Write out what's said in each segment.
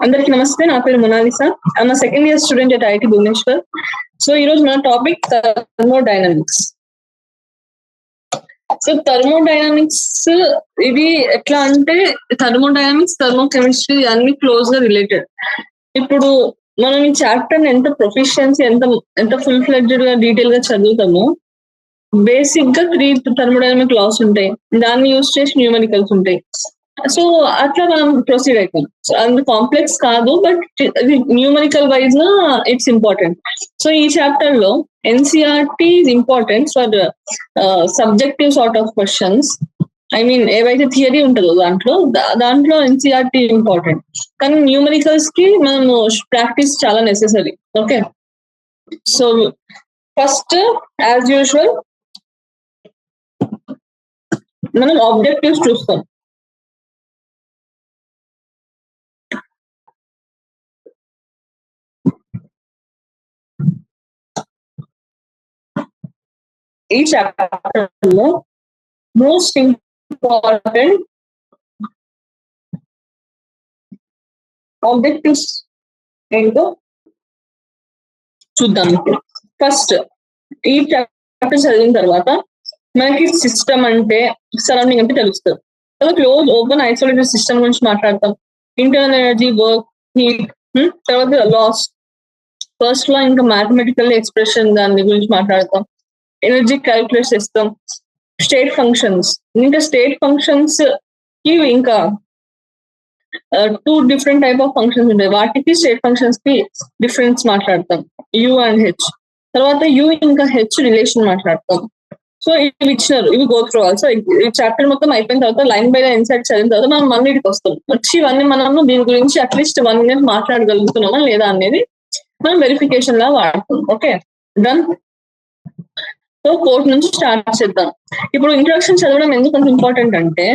అందరికి నమస్తే. నా పేరు Monalisa. I'm second year student at IIT Bhubaneswar. So ఈ రోజు మన టాపిక్ థర్మోడైనమిక్స్. సో థర్మోడైనమిక్స్ ఇది ఎట్లా అంటే థర్మోడైనమిక్స్, థర్మోకెమిస్ట్రీ అన్ని క్లోజ్ గా రిలేటెడ్. ఇప్పుడు మనం ఈ చాప్టర్ ఎంత ప్రొఫిషియన్సీ ఎంత ఫుల్ ఫ్లెడ్జెడ్ గా డీటెయిల్ గా చదువుతామో, బేసిక్ గా 3 థర్మోడైనమిక్ లాస్ ఉంటాయి, దాన్ని యూజ్ చేసి న్యూమరికల్స్ ఉంటాయి. సో అట్లా మనం ప్రొసీడ్ అవుతాం. సో అంత కాంప్లెక్స్ కాదు, బట్ న్యూమరికల్ వైజ్ గా ఇట్స్ ఇంపార్టెంట్. సో ఈ చాప్టర్ లో NCERT is important for subjective sort of questions. I mean ఏవైతే థియరీ ఉంటుందో దాంట్లో ఎన్సీఆర్టీ ఇంపార్టెంట్, కానీ న్యూమరికల్స్ కి మనము ప్రాక్టీస్ చాలా necessary. Okay, so first as usual మనం ఆబ్జెక్టివ్స్ చూస్తాం. ఈ చాప్టర్ లో మోస్ట్ ఇంపార్టెంట్ ఆబ్జెక్టివ్స్ ఏంటో చూద్దాం. ఫస్ట్ ఈ చాప్టర్ చదివిన తర్వాత మనకి సిస్టమ్ అంటే, సరౌండింగ్ అంటే తెలుస్తుంది. క్లోజ్, ఓపెన్, ఐసోలేటెడ్ సిస్టమ్ గురించి మాట్లాడతాం. ఇంటర్నల్ ఎనర్జీ, వర్క్, హీట్, తర్వాత లాస్, ఫస్ట్ లో ఇంకా మ్యాథమెటికల్ ఎక్స్ప్రెషన్ దాని గురించి మాట్లాడతాం. ఎనర్జీ క్యాలిక్యులేట్ చేస్తాం. స్టేట్ ఫంక్షన్స్, ఇంకా స్టేట్ ఫంక్షన్స్ కి ఇంకా 2 డిఫరెంట్ టైప్ ఆఫ్ ఫంక్షన్స్ ఉంటాయి. వాటికి స్టేట్ ఫంక్షన్స్ కి డిఫరెన్స్ మాట్లాడతాం, యూ అండ్ హెచ్. తర్వాత యూ ఇంకా హెచ్ రిలేషన్ మాట్లాడతాం. సో ఇవి ఇచ్చినారు, ఇవి గో త్రూ ఆల్. సో ఈ చాప్టర్ మొత్తం అయిపోయిన తర్వాత లైన్ బై లైన్ ఇన్సైట్ చదివిన తర్వాత మనం అన్నిటికి వస్తాం. వచ్చి ఇవన్నీ మనము దీని గురించి అట్లీస్ట్ 1 minute మాట్లాడగలుగుతున్నామా లేదా అనేది మనం వెరిఫికేషన్ లా వాడతాం. Okay, done. సో కోర్స్ నుంచి స్టార్ట్ చేద్దాం. ఇప్పుడు ఇంట్రొడక్షన్ చదవడం ఎందుకు అంత ఇంపార్టెంట్ అంటే,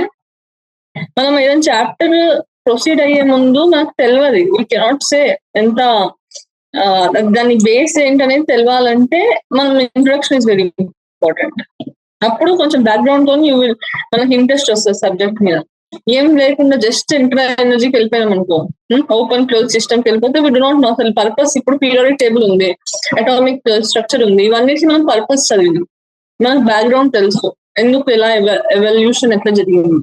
మనం ఏదైనా చాప్టర్ ప్రొసీడ్ అయ్యే ముందు మనకు తెలియదు, వీ కెనాట్ సే ఎంత దాని బేస్ ఏంటనేది తెలియాలంటే మనం ఇంట్రొడక్షన్ ఇస్ వెరీ ఇంపార్టెంట్. అప్పుడు కొంచెం బ్యాక్గ్రౌండ్ తో మనకి ఇంట్రెస్ట్ వస్తుంది సబ్జెక్ట్ మీద. ఏం లేకుండా జస్ట్ ఇంటర్నల్ ఎనర్జీకి వెళ్ళిపోయాం అనుకో, ఓపెన్ క్లోజ్ సిస్టమ్కి వెళ్ళిపోతే వి డు నాట్ నో అసలు పర్పస్. ఇప్పుడు పీరియాడిక్ టేబుల్ ఉంది, అటామిక్ స్ట్రక్చర్ ఉంది, ఇవన్నీ మనం పర్పస్ చదివింది, మనకు బ్యాక్గ్రౌండ్ తెలుసు, ఎందుకు ఎలా ఎవల్యూషన్ ఎట్లా జరిగింది,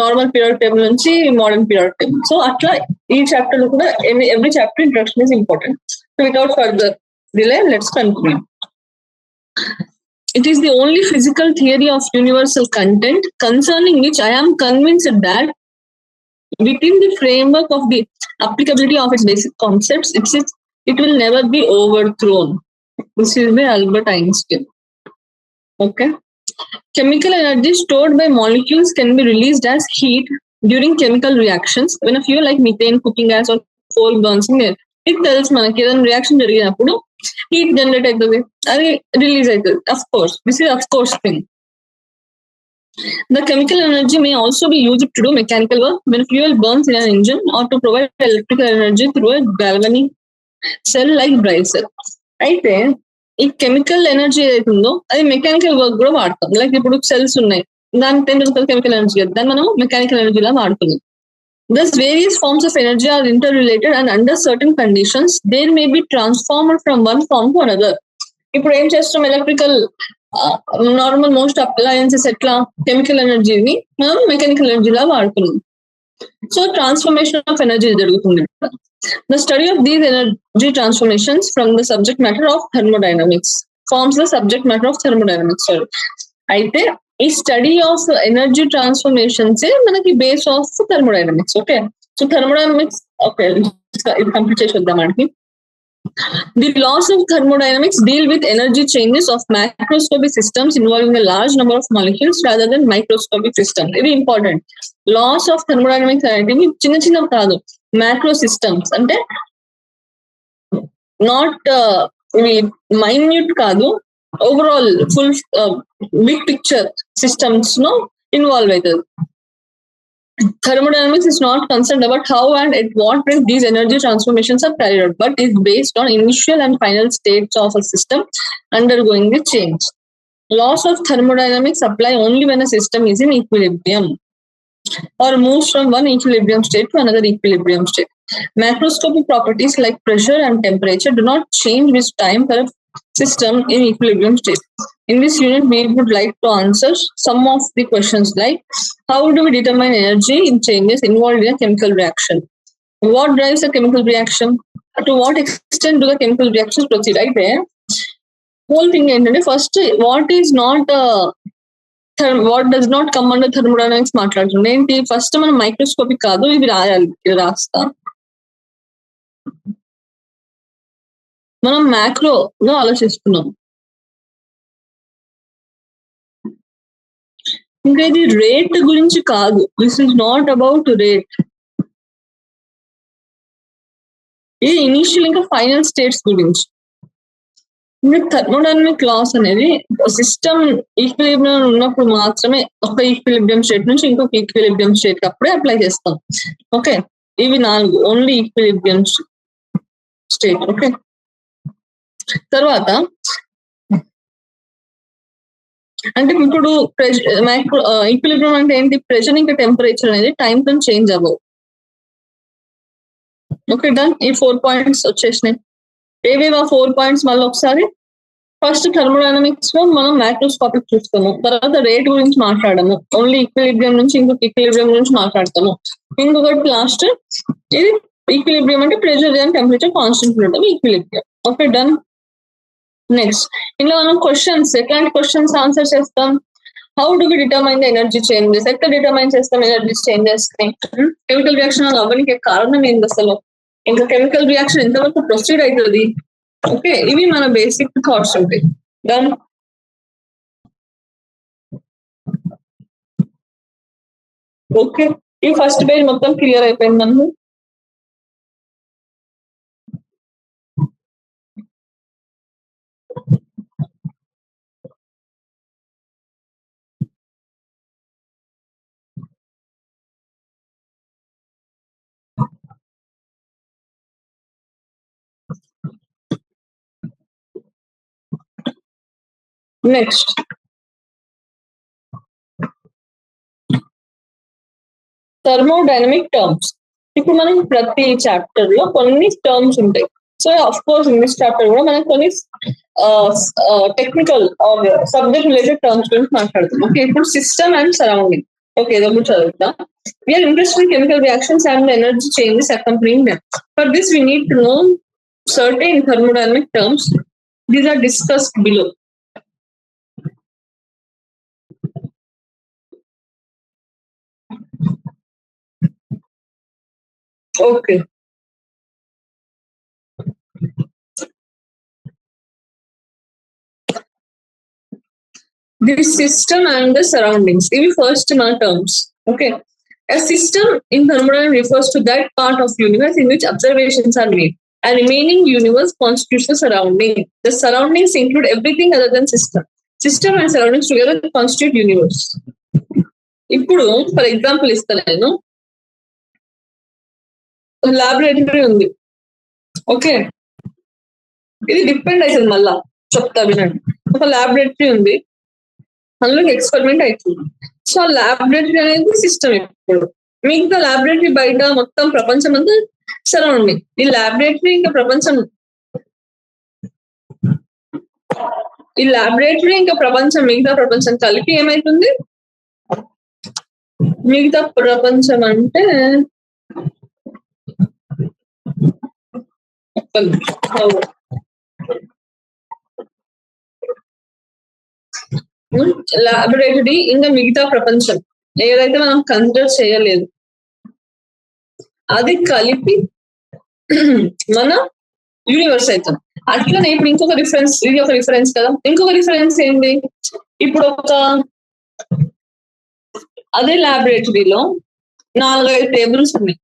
నార్మల్ పీరియాడిక్ టేబుల్ నుంచి మోడర్న్ పీరియాడిక్ టేబుల్. సో అట్లా ఈ చాప్టర్ లో కూడా every chapter introduction is important. So without further delay let's continue. It is the only physical theory of universal content concerning which I am convinced that within the framework of the applicability of its basic concepts, it will never be overthrown. This is by Albert Einstein. Okay. Chemical energy stored by molecules can be released as heat during chemical reactions when a fuel like methane, cooking gas or coal burns in air. It tells మనకి ఏదైనా reaction జరిగినప్పుడు heat generate అవుతుంది, అది release అవుతుంది. Of course this is of course thing. The chemical energy may also be used to do mechanical work when fuel burns in an engine or to provide electrical energy through a galvanic cell like Bright cell. అయితే ఈ chemical energy ఏదైతే ఉందో అది mechanical work కూడా వాడతాం. Like ఇప్పుడు cells ఉన్నాయి, దానికి కెమికల్ ఎనర్జీ కదా, దాన్ని మనం మెకానికల్ ఎనర్జీలా వాడుతున్నాం. Thus, various forms of energy are interrelated and under certain conditions, there may be transformed from one form to another. ఇప్పుడు ఏం చేస్తాం, ఎలక్ట్రికల్ నార్మల్ మోస్ట్ అప్లయన్సెస్ ఎట్లా కెమికల్ ఎనర్జీని మనం మెకానికల్ ఎనర్జీలా వాడుతున్నాం. సో ట్రాన్స్ఫర్మేషన్ ఆఫ్ ఎనర్జీ జరుగుతుంది. The study of these energy transformations from the subject matter of thermodynamics forms the subject matter of thermodynamics. అయితే ఈ స్టడీ ఆఫ్ ఎనర్జీ ట్రాన్స్ఫర్మేషన్స్ మనకి base of thermodynamics. Okay, so thermodynamics okay ఇది complete చేసి వద్దాం. మనకి the laws of thermodynamics deal with energy changes of microscopic systems involving a large number of molecules rather than microscopic system. ఇది important. Laws of thermodynamics అనేది చిన్న చిన్నవి కాదు, micro systems అంటే నాట్ ఇవి మైన్యూట్ కాదు, overall full big picture systems లో involve అవుతుంది. Thermodynamics is not concerned about how and at what rate these energy transformations are carried out, but is based on initial and final states of a system undergoing a change. Laws of thermodynamics apply only when a system is in equilibrium. or moves from one equilibrium state to another equilibrium state. Macroscopic properties like pressure and temperature do not change with time for a system in equilibrium state. In this unit, we would like to answer some of the questions like how do we determine energy in changes involved in a chemical reaction? What drives a chemical reaction? To what extent do the chemical reactions proceed? Right there. Whole thing ఏంటంటే first what is not what does not come under thermodynamics మాట్లాడుతుంది ఏంటి first మనం microscopic కాదు ఇవి రాయాలి ఇది రాస్తా మనం మ్యాక్రోగా ఆలోచిస్తున్నాం ఇంకా ఇది రేట్ గురించి కాదు this is not about rate ఇది ఇనిషియల్ ఇంకా ఫైనల్ స్టేట్స్ గురించి థర్మోడైనమిక్ లాస్ అనేది సిస్టమ్ ఈక్విలిబ్రియం ఉన్నప్పుడు మాత్రమే ఒక ఈక్విలిబ్రియం స్టేట్ నుంచి ఇంకొక ఈక్విలిబ్రియం స్టేట్ అప్పుడే అప్లై చేస్తాం ఓకే ఇవి 4 ఓన్లీ ఈక్విలిబ్రియం స్టేట్ ఓకే తర్వాత అంటే ఇప్పుడు ఈక్విలిబ్రియం అంటే ఏంటి ప్రెషర్ ఇంకా టెంపరేచర్ అనేది టైం తో చేంజ్ అవ్వవు ఓకే డన్ ఈ 4 పాయింట్స్ వచ్చేసినాయి ఏవేవా 4 పాయింట్స్ మళ్ళీ ఒకసారి ఫస్ట్ థర్మోడైనమిక్స్ లో మనం మైక్రోస్కోపిక్ చూస్తాము తర్వాత రేట్ గురించి మాట్లాడము ఓన్లీ ఈక్విలిబ్రియం నుంచి ఇంకొక ఈక్విలిబ్రియం గురించి మాట్లాడతాము ఇంకొకటి లాస్ట్ ఇది ఈక్విలిబ్రియం అంటే ప్రెషర్ అండ్ టెంపరేచర్ కాన్స్టెంట్ ఉంటుంది ఈక్విలిబ్రియం ఓకే డన్ నెక్స్ట్ ఇందులో మనం క్వశ్చన్స్ ఎట్లాంటి క్వశ్చన్స్ ఆన్సర్ చేస్తాం how do we determine the energy changes ఎక్కడ డిటర్మైన్ చేస్తాం ఎనర్జీ చేంజెస్ కెమికల్ రియాక్షన్ అవ్వడానికి కారణం ఏంటి అసలు ఇంకా కెమికల్ రియాక్షన్ ఎంతవరకు ప్రొసీడ్ అవుతుంది ఓకే ఇవి మన బేసిక్ థాట్స్ ఉంటాయి డన్ ఓకే ఈ ఫస్ట్ పేజ్ మొత్తం క్లియర్ అయిపోయింది మనకు నెక్స్ట్ థర్మోడైనమిక్ టర్మ్స్ ఇప్పుడు మనం ప్రతి చాప్టర్ లో కొన్ని టర్మ్స్ ఉంటాయి so of course in this chapter కూడా మనం కొన్ని టెక్నికల్ సబ్జెక్ట్ రిలేటెడ్ టర్మ్స్ గురించి మాట్లాడుతాం ఓకే ఇప్పుడు సిస్టమ్ అండ్ సరౌండింగ్ ఓకే ఏదో కూడా చదువుతాం we're interested in chemical reactions and energy changes accompanying them. For this we need to know certain thermodynamic terms. These are discussed below. Okay. The system and the surroundings. These first terms. Okay. A system in thermodynamics refers to that part of universe in which observations are made. A remaining universe constitutes the surrounding. The surroundings include everything other than system. System and surroundings together constitute universe. ఇప్పుడు for example ఇస్తాను నేను laboratory ఉంది okay ఇది depend అవుతుంది మళ్ళా చెప్తా వినండి ఒక లాబొరేటరీ ఉంది అందులో ఎక్స్పెరిమెంట్ అవుతుంది సో లాబొరేటరీ అనేది సిస్టమ్ ఇప్పుడు మిగతా లాబొరేటరీ బయట మొత్తం ప్రపంచం అంతా సరౌండింగ్ ఈ లాబొరేటరీ ఇంకా ప్రపంచం ఈ లాబొరేటరీ ఇంకా ప్రపంచం మిగతా ప్రపంచం కలిపి ఏమైతుంది మిగతా ప్రపంచం అంటే లాబొరేటరీ ఇంకా మిగతా ప్రపంచం ఏదైతే మనం కన్సిడర్ చేయలేదు అది కలిపి మన యూనివర్స్ అవుతాం అట్లనే ఇప్పుడు ఇంకొక రిఫరెన్స్ ఇది ఒక రిఫరెన్స్ కదా ఇంకొక రిఫరెన్స్ ఏంటి ఇప్పుడు ఒక అదే లాబొరేటరీలో 4-5 టేబుల్స్ ఉన్నాయి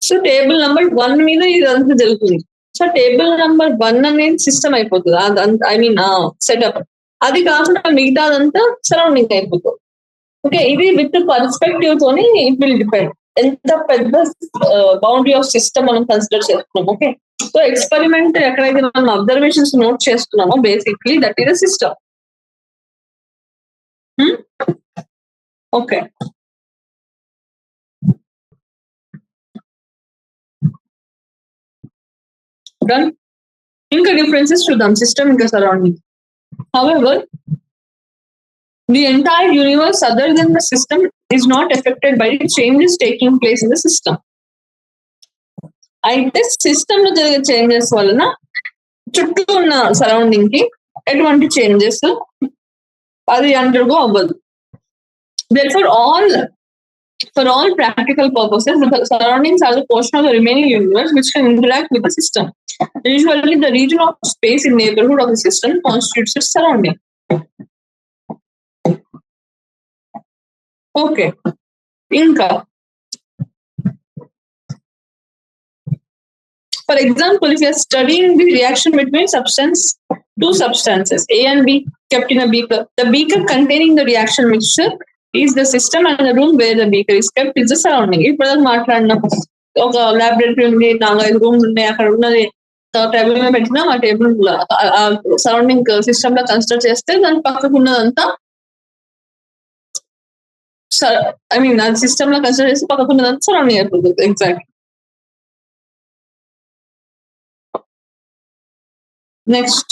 సో టేబుల్ నెంబర్ 1 మీద ఇదంతా జరుగుతుంది సో టేబుల్ నెంబర్ 1 అనేది సిస్టమ్ అయిపోతుంది అదంతా ఐ మీన్ సెటప్ అది కాకుండా మిగతాదంతా సరౌండింగ్ అయిపోతుంది ఓకే ఇది విత్ పర్స్పెక్టివ్ తోని ఇట్ విల్ డిపెండ్ ఎంత పెద్ద బౌండరీ ఆఫ్ సిస్టమ్ మనం కన్సిడర్ చేస్తున్నాం ఓకే సో ఎక్స్పెరిమెంట్ ఎక్కడైతే మనం అబ్జర్వేషన్స్ నోట్ చేస్తున్నామో basically that is a system okay Done. Inka differences చూద్దాం system ఇంకా surrounding. However, the entire universe other than the system is not affected by the changes taking place in the system. అయితే system లో జరిగే changes వలన చుట్టూ ఉన్న surrounding కి ఎటువంటి చేంజెస్ అది అండర్గో అవ్వదు. Therefore, for all practical purposes, the surroundings are the portion of the remaining universe which can interact with the system. Usually, the region of space in neighborhood of the system constitutes its surrounding. Okay. Inka. For example, if you are studying the reaction between two substances, A and B, kept in a beaker, the beaker containing the reaction mixture is the system and the room where the beaker is kept is the surrounding. ఇప్పుడు మాట్లాడిన ఒక laboratory ఉంది, 4-5 rooms ఉన్నాయి, అక్కడ ఉన్నది table మీద పెట్టినా ఆ టేబుల్ సరౌండింగ్ సిస్టమ్ లో కన్సిడర్ చేస్తే దాని పక్కకు ఉన్నదంతా ఐ మీన్ అది సిస్టమ్ లో కన్సిడర్ చేస్తే పక్కకు ఉన్నదంతా సరౌండింగ్ అయిపోతుంది. Exact. Next,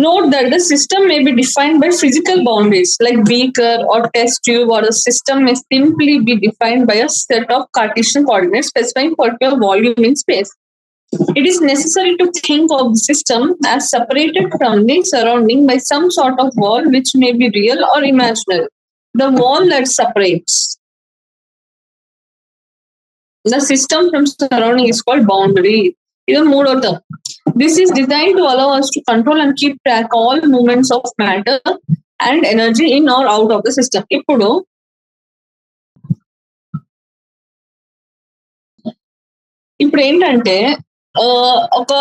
note that the system may be defined by physical boundaries like beaker or test tube, or the system may simply be defined by a set of Cartesian coordinates specifying particular volume in space. It is necessary to think of the system as separated from the surrounding by some sort of wall which may be real or imaginary. The wall that separates the system from surrounding is called boundary. This is మూడో term. This is designed to allow us to control and keep track all movements of matter and energy in or out of the system. ఇప్పుడు ఏంటంటే ఒక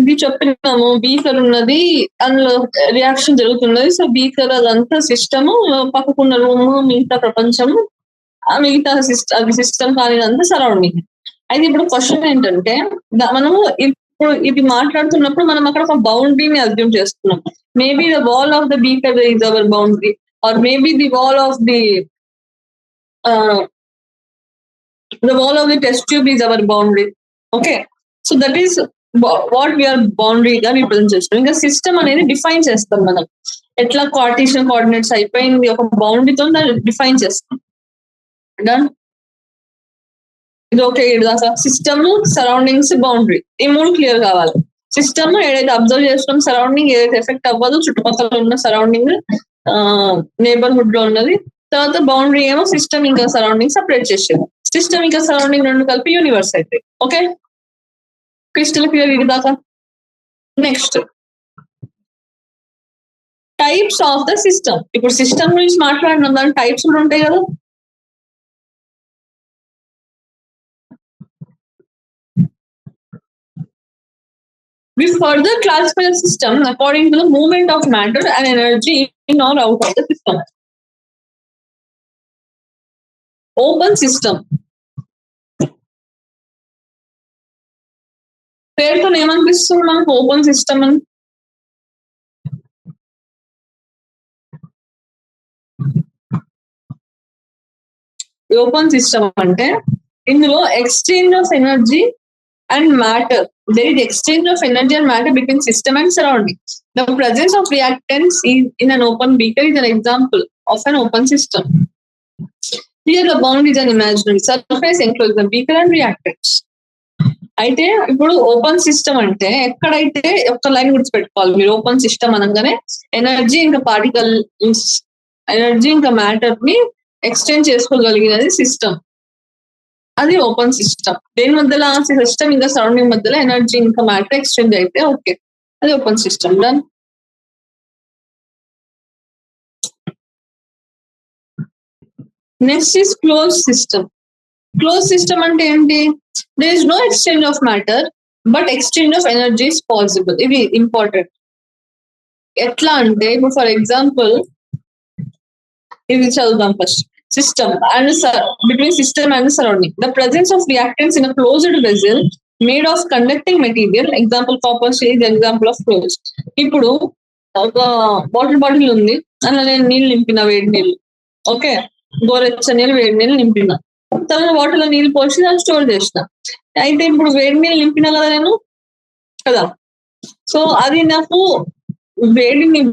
ఇది చెప్పినాము, beaker ఉన్నది, అందులో reaction జరుగుతున్నది. So beaker అదంతా సిస్టమ్, పక్కకున్న రూమ్, మిగతా ప్రపంచం, మిగతా సిస్టమ్ కానిదంతా సరౌండింగ్. అయితే ఇప్పుడు క్వశ్చన్ ఏంటంటే, మనము ఇప్పుడు ఇది మాట్లాడుతున్నప్పుడు మనం అక్కడ ఒక బౌండరీని అజ్యూమ్ చేస్తున్నాం. Maybe the wall of the beaker is our boundary, or maybe the wall of the test tube is our boundary. Okay, so that is what we are బౌండరీగా రిప్రజెంట్ చేస్తాం. ఇంకా సిస్టమ్ అనేది డిఫైన్ చేస్తాం మనం. ఎట్లా కార్టీషియన్ కోఆర్డినేట్స్ అయిపోయింది, ఒక బౌండరీతో దాన్ని డిఫైన్ చేస్తాం. డన్. ఇది ఓకే. ఇదాకా సిస్టమ్, సరౌండింగ్స్, బౌండరీ, ఈ మూడు క్లియర్ కావాలి. సిస్టమ్ ఏదైతే అబ్జర్వ్ చేస్తున్నాం, సరౌండింగ్ ఏదైతే ఎఫెక్ట్ అవ్వదు, చుట్టుపక్కల ఉన్న సరౌండింగ్, నేబర్హుడ్ లో ఉన్నది. తర్వాత బౌండరీ ఏమో సిస్టమ్ ఇంకా సరౌండింగ్ సపరేట్ చేసేది. సిస్టమ్ ఇంకా సరౌండింగ్ రెండు కలిపి యూనివర్స్ అయితే. ఓకే, క్రిస్టల్ క్లియర్ ఇది దాకా. Next, types of the system. ఇప్పుడు సిస్టమ్ గురించి మాట్లాడినాం, దాని టైప్స్ కూడా ఉంటాయి కదా. We further classify the system according to the movement of matter and energy in or out of the system. Open system. పేరుతో ఏమనిపిస్తుంది మనకు ఓపెన్ సిస్టమ్ అని? ఓపెన్ సిస్టమ్ అంటే ఇందులో exchange of energy and matter. There is exchange of energy and matter between system and surrounding. The presence of reactants in an open beaker is an example of an open system. Here the bound is an imaginary surface enclosing the beaker and reactants. అయితే ఇప్పుడు open system అంటే ఎక్కడైతే ఒక line గుర్తుపెట్టుకోవాలి మీరు. Open system అనగానే energy ఇంకా particle, energy ఇంకా మ్యాటర్ ని ఎక్స్చేంజ్ చేసుకోగలిగినది సిస్టమ్. అది ఓపెన్ సిస్టమ్. దేని మధ్యలో సిస్టమ్ ఇంకా సరౌండింగ్ మధ్యలో ఎనర్జీ ఇంకా మ్యాటర్ ఎక్స్చేంజ్ అయితే ఓకే, అది open system. Done. Next is close system. Close system అంటే ఏంటి? There is no exchange of matter but exchange of energy is possible. ఇది ఇంపార్టెంట్. ఎట్లా అంటే ఇప్పుడు ఫర్ ఎగ్జాంపుల్ ఇది చదువుదాం first. System and between system and surrounding. The presence of reactants in a closed vessel made of conducting material, example copper is example of closed. ఇప్పుడు ఒక water bottle ఉంది, అలా నేను నీళ్ళు నింపిన, వేడి నీళ్ళు. ఓకే, గోరెచ్చ నీళ్ళు, వేడి నీళ్ళు నింపిన. తర్వాత వాటర్ లో నీళ్ళు పోసి దాన్ని స్టోర్ చేసిన. అయితే ఇప్పుడు వేడి నీళ్ళు నింపినా కదా నేను కదా, సో అది నాకు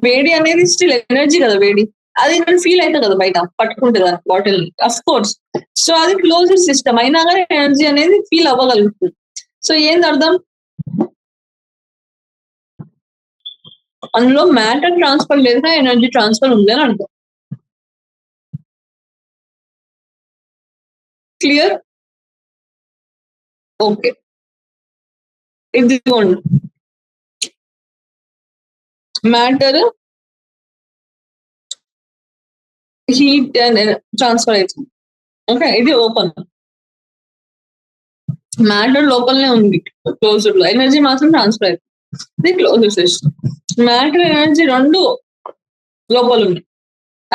వేడి అనేది స్టిల్ ఎనర్జీ కదా, వేడి అది నేను ఫీల్ అవుతా కదా బయట పట్టుకుంటే దాని బాటిల్ అఫ్ కోర్స్. సో అది క్లోజ్డ్ సిస్టమ్ అయినా కానీ ఎనర్జీ అనేది ఫీల్ అవ్వగలుగుతుంది. సో ఏంది అర్థం, అందులో మ్యాటర్ ట్రాన్స్ఫర్ లేదా ఎనర్జీ ట్రాన్స్ఫర్ ఉంది అని అర్థం. క్లియర్? ఓకే, ఇదిగోండి మ్యాటర్ హీట్ అండ్ ట్రాన్స్ఫర్ అవుతుంది. ఓకే, ఇది ఓపెన్, మ్యాటర్ లోపలనే ఉంది క్లోజ్డ్ లో, ఎనర్జీ మాత్రం ట్రాన్స్ఫర్ అవుతుంది. ఇది క్లోజ్డ్ సిస్టమ్. మ్యాటర్ ఎనర్జీ రెండు లోపల ఉంది,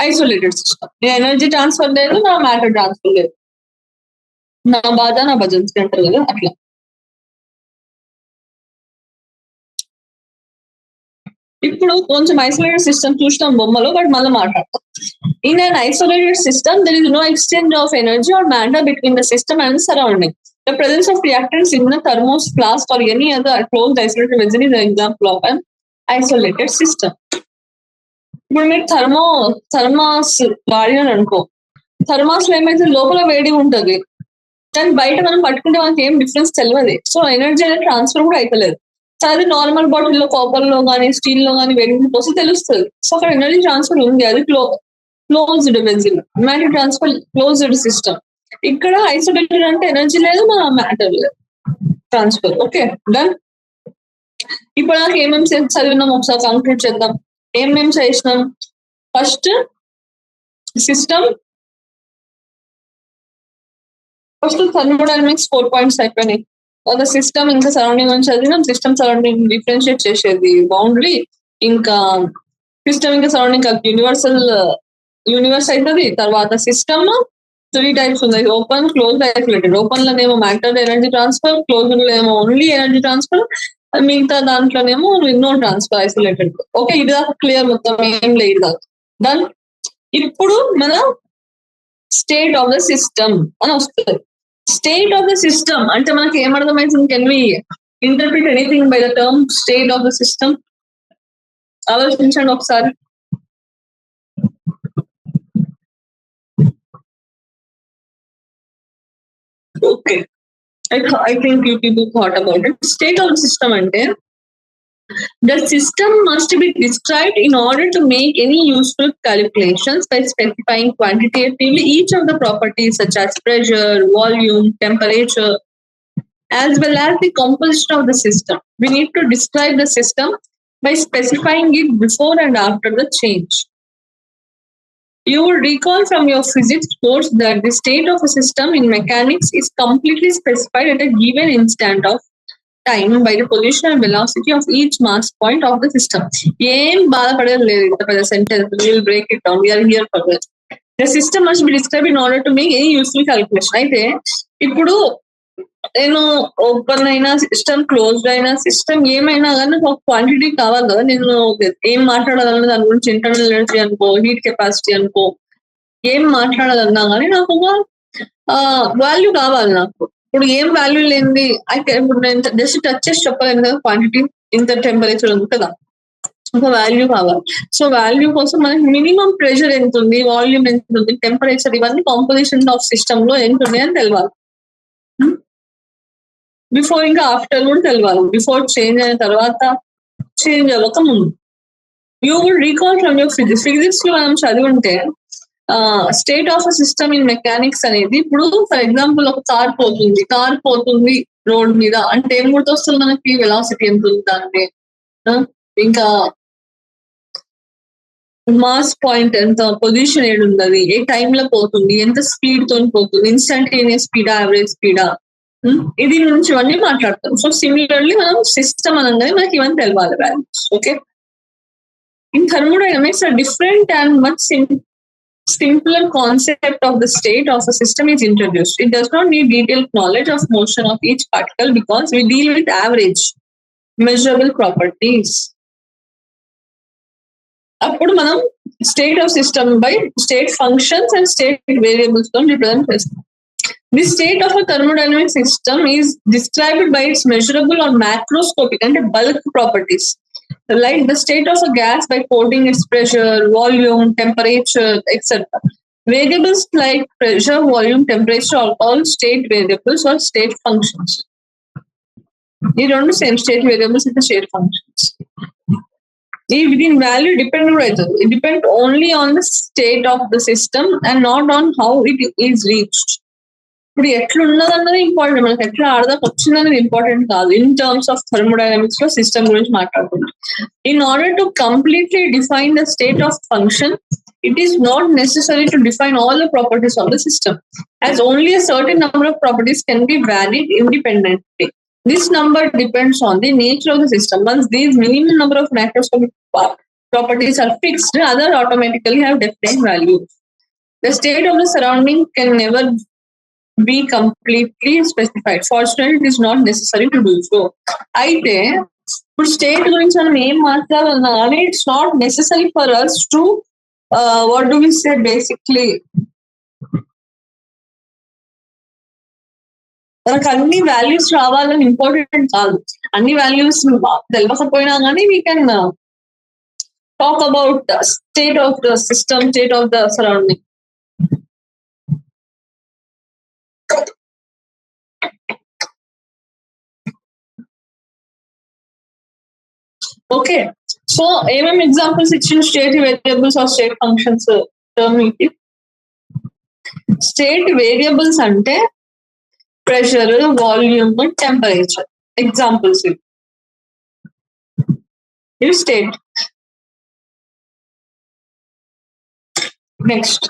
ఐసోలేటెడ్ సిస్టమ్. ఎనర్జీ ట్రాన్స్ఫర్ లేదు, నా మ్యాటర్ ట్రాన్స్ఫర్ లేదు, నా బాధ నా భజన్స్ అంటారు కదా అట్లా. ఇప్పుడు కొంచెం ఐసోలేటెడ్ సిస్టమ్ చూసినాం బొమ్మలో, బట్ మళ్ళీ మాట్లాడతాం. In an isolated system there is no exchange of energy or matter between the system and surrounding. The presence of reactants in the thermos flask or any other closed isolated vessel is an example of an isolated system. ఇప్పుడు మీరు thermos వాడినారు అనుకో, thermos లో ఏమైతే లోపల వేడి ఉంటుంది, కానీ బయట మనం పట్టుకుంటే మనకి ఏం డిఫరెన్స్ తెలియదు. సో ఎనర్జీ అనేది ట్రాన్స్ఫర్ కూడా అయిపోలేదు. సో అది నార్మల్ బాటిల్ లో, కాపర్ లో కానీ స్టీల్ లో కానీ వేడి పోస్తే తెలుస్తుంది. సో అక్కడ ఎనర్జీ ట్రాన్స్ఫర్ ఉంది, అది closed వెజిల్. Matter transfer closed system. ఇక్కడ ఐసోలేటెడ్ అంటే ఎనర్జీ లేదు, మన మ్యాటర్ లేదు, ట్రాన్స్ఫర్. Okay done. ఇప్పుడు నాకు ఏమేమి చదివినాం ఒకసారి కంక్లూడ్ చేద్దాం. ఏమేమి చేసినాం? First system, first thermodynamics 4 points అయిపోయినాయి. ఒక సిస్టమ్ ఇంకా సరౌండింగ్ నుంచి చదివినాం. సిస్టమ్ సరౌండింగ్ డిఫరెన్షియేట్ చేసేది బౌండరీ, ఇంకా సిస్టమ్ ఇంకా సరౌండింగ్ యూనివర్స్ అవుతుంది. తర్వాత సిస్టమ్ 3 టైప్స్ ఉన్నాయి, ఓపెన్, క్లోజ్, ఐసోలేటెడ్. ఓపెన్ లోనేమో మ్యాటర్ ఎనర్జీ ట్రాన్స్ఫర్, క్లోజ్ లో ఏమో ఓన్లీ ఎనర్జీ ట్రాన్స్ఫర్, మిగతా దాంట్లోనేమో నో ట్రాన్స్ఫర్, ఐసోలేటెడ్. ఓకే, ఇది దాకా క్లియర్, మొత్తం ఏం లేదు దాకా డన్. ఇప్పుడు మన స్టేట్ ఆఫ్ ద సిస్టమ్ అని వస్తుంది. స్టేట్ ఆఫ్ ద సిస్టమ్ అంటే మనకి ఏమర్థమవుతుంది? Can we interpret anything by the term state of the system? ఆలోచించండి ఒకసారి. Okay, I think you people thought about it. State of the system ante the system must be described in order to make any useful calculations by specifying quantitatively each of the properties such as pressure, volume, temperature, as well as the composition of the system. We need to describe the system by specifying it before and after the change. You will recall from your physics course that the state of a system in mechanics is completely specified at a given instant of time by the position and velocity of each mass point of the system. Em baadapadaru ledhu inta peda sentence, we will break it down. We are here for that. The system must be described in order to make any useful calculation. అయితే ఇప్పుడు నేను open అయినా system, closed అయినా system, ఏమైనా కానీ ఒక quantity కావాలి కదా. నేను ఏం మాట్లాడగలను దాని గురించి, ఇంటర్నల్ ఎనర్జీ అనుకో, హీట్ కెపాసిటీ అనుకో, ఏం మాట్లాడాలన్నా కానీ నాకు ఒక వాల్యూ కావాలి. నాకు ఇప్పుడు ఏం వాల్యూ లేనిది అయితే ఇప్పుడు నేను జస్ట్ టచ్ చేసి చెప్పలేను కదా క్వాంటిటీ, ఇంత టెంపరేచర్ ఉంది కదా, ఒక వాల్యూ కావాలి. సో వాల్యూ కోసం మనకి మినిమం ప్రెషర్ ఎంత ఉంది, వాల్యూమ్ ఎంత ఉంది, టెంపరేచర్, ఇవన్నీ కాంపోజిషన్ ఆఫ్ సిస్టమ్ లో ఎంత ఉంది అని తెలియాలి. బిఫోర్ ఇంకా ఆఫ్టర్ కూడా తెలియాలి. బిఫోర్ చేంజ్ అయిన తర్వాత, చేంజ్ అవ్వక ముందు. You would recall from your physics లో మనం చదివి ఉంటే state of system in mechanics అనేది, ఇప్పుడు ఫర్ ఎగ్జాంపుల్ ఒక కార్ పోతుంది రోడ్ మీద అంటే ఏం గుర్తొస్తుంది మనకి? వెలాసిటీ ఎంత ఉంది దాన్ని, ఇంకా మాస్ పాయింట్ ఎంత, పొజిషన్ ఏడుంది, ఏ టైంలో పోతుంది, ఎంత స్పీడ్ తో పోతుంది, ఇన్స్టంటేనియస్ స్పీడా, యావరేజ్ స్పీడా, ఇది నుంచి ఇవన్నీ మాట్లాడతాం. సో సిమిలర్లీ మనం సిస్టమ్ అనగానే మనకి ఇవన్నీ తెలవాలి values. Okay, in thermodynamics a different and much simpler concept of the state of a system is introduced. It does not need detailed knowledge of motion of each particle because we deal with average measurable properties. అప్పుడు మనం state of system by state functions and state variables తో represent చేస్తాం. The state of a thermodynamic system is described by its measurable or macroscopic and bulk properties, like the state of a gas by quoting its pressure, volume, temperature, etc. Variables like pressure, volume, temperature are called state variables or state functions. You don't know same state variables and the state functions. Within value depend it depends only on the state of the system and not on how it is reached. ఇప్పుడు ఎట్లా ఉన్నదన్నది important, మనకి ఎట్లా ఆడదాకా వచ్చిందనేది important కాదు. In terms of thermodynamics లో system గురించి మాట్లాడుకుంటాం. In order to completely define the state of function, it is not necessary to define all the properties of the system, as only a certain number of properties can be valid independently. This number depends on the nature of the system. Once these minimum number of macroscopic properties are fixed, others automatically have definite values. The state of the surrounding can never be completely specified. Fortunately, it is not necessary to do so. అయితే ఇప్పుడు state గురించి మనం ఏం మాట్లాడాలన్నా కానీ it's not necessary for us to what do we say basically మనకు అన్ని values రావాలని ఇంపార్టెంట్ కాదు. అన్ని వాల్యూస్ తెలియకపోయినా కానీ we can talk about state of the system, state of the surrounding. Okay, so ఏమేమి ఎగ్జాంపుల్స్ ఇచ్చిన state variables or state functions term కి? స్టేట్ వేరియబుల్స్ అంటే ప్రెషర్, వాల్యూమ్, టెంపరేచర్ ఎగ్జాంపుల్స్. ఇవి స్టేట్. నెక్స్ట్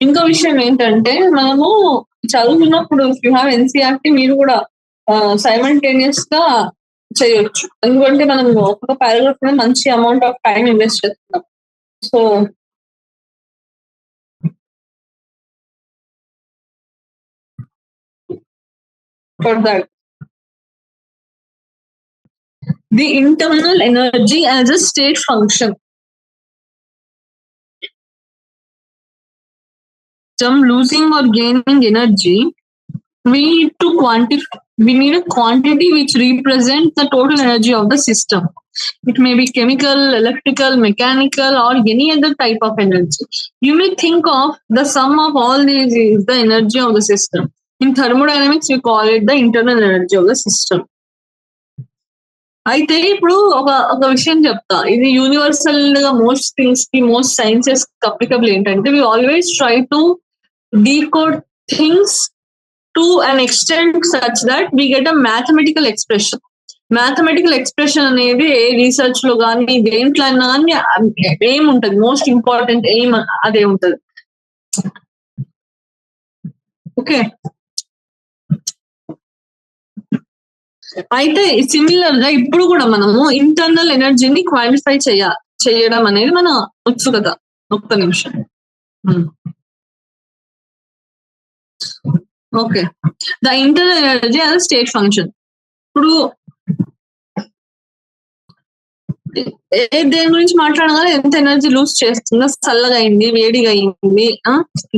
ఇంకో విషయం ఏంటంటే, మనము చదువుతున్నప్పుడు యూ హ్యావ్ ఎన్సీఆర్టీ మీరు కూడా సైమల్టేనియస్ గా చేయొచ్చు, ఎందుకంటే మనం ఒక్కొక్క పారాగ్రాఫ్ మీద మంచి అమౌంట్ ఆఫ్ టైం ఇన్వెస్ట్ చేస్తున్నాం. So for that the internal energy as a state function. Losing or gaining energy, we need a quantity which represents the total energy of the system. It may be chemical, electrical, mechanical, or any other type of energy. You may think of the sum of all these is the energy of the system. In thermodynamics, we call it the internal energy of the system. అయితే ఇప్పుడు ఒక విషయం చెప్తా, ఇది universal గా most things కి, most sciences applicable ఏంటంటే, we always try to decode things to an extent such that we get a mathematical expression. Mathematical expression అనేది ఏ రీసెర్చ్ లో కానీ దేంట్లో అయినా కానీ ఎయిమ్ ఉంటుంది, మోస్ట్ ఇంపార్టెంట్ ఎయిమ్ అదే ఉంటుంది. ఓకే, అయితే సిమిలర్ గా ఇప్పుడు కూడా మనము ఇంటర్నల్ ఎనర్జీని క్వాంటిఫై చేయడం అనేది మన ఉత్సుకత. ఒక్క నిమిషం. Okay, the internal energy as state function. ఇప్పుడు దేని గురించి మాట్లాడగానే ఎంత ఎనర్జీ లూజ్ చేస్తుందో, చల్లగా అయింది, వేడిగా అయింది,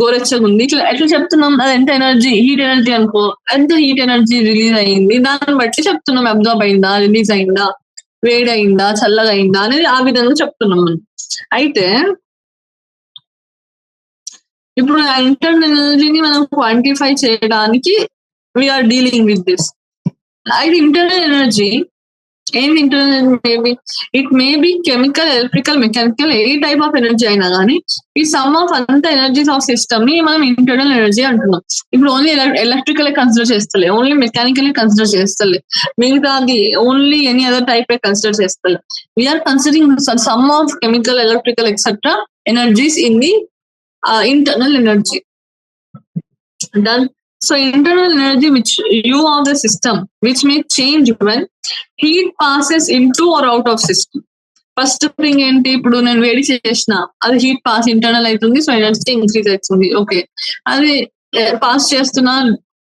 గోరెచ్చగా ఉంది, ఇట్లా ఎట్లా చెప్తున్నాం? అది ఎంత ఎనర్జీ, హీట్ ఎనర్జీ అనుకో, ఎంత హీట్ ఎనర్జీ రిలీజ్ అయింది, దాన్ని బట్టి చెప్తున్నాం అబ్జార్బ్ అయిందా, రిలీజ్ అయిందా, వేడి అయిందా, చల్లగా అయిందా అనేది ఆ విధంగా చెప్తున్నాం మనం. అయితే ఇప్పుడు ఆ ఇంటర్నల్ ఎనర్జీని మనం క్వాంటిఫై చేయడానికి వీఆర్ డీలింగ్ విత్ దిస్. అయితే ఇంటర్నల్ ఎనర్జీ ఏంటి? Internal maybe it may be chemical, electrical, mechanical, ఏ టైప్ ఆఫ్ ఎనర్జీ అయినా కానీ ఈ సమ్ ఆఫ్ అంత ఎనర్జీస్ ఆఫ్ సిస్టమ్ ని మనం ఇంటర్నల్ ఎనర్జీ అంటున్నాం. ఇప్పుడు ఓన్లీ ఎలక్ట్రికల్ కన్సిడర్ చేస్తలే, ఓన్లీ మెకానికల్ కన్సిడర్ చేస్తలే, మిగతా అది only any other type consider చేస్తలే. We are considering sum of chemical, electrical etcetera energies in the internal energy. Done. So internal energy which you of the system which may change when heat passes into or out of system. First thing ఏంటి, ఇప్పుడు నేను వేడి చేసిన అది heat pass internal అవుతుంది, so energy increase అవుతుంది. Okay, అది pass చేస్తున్నా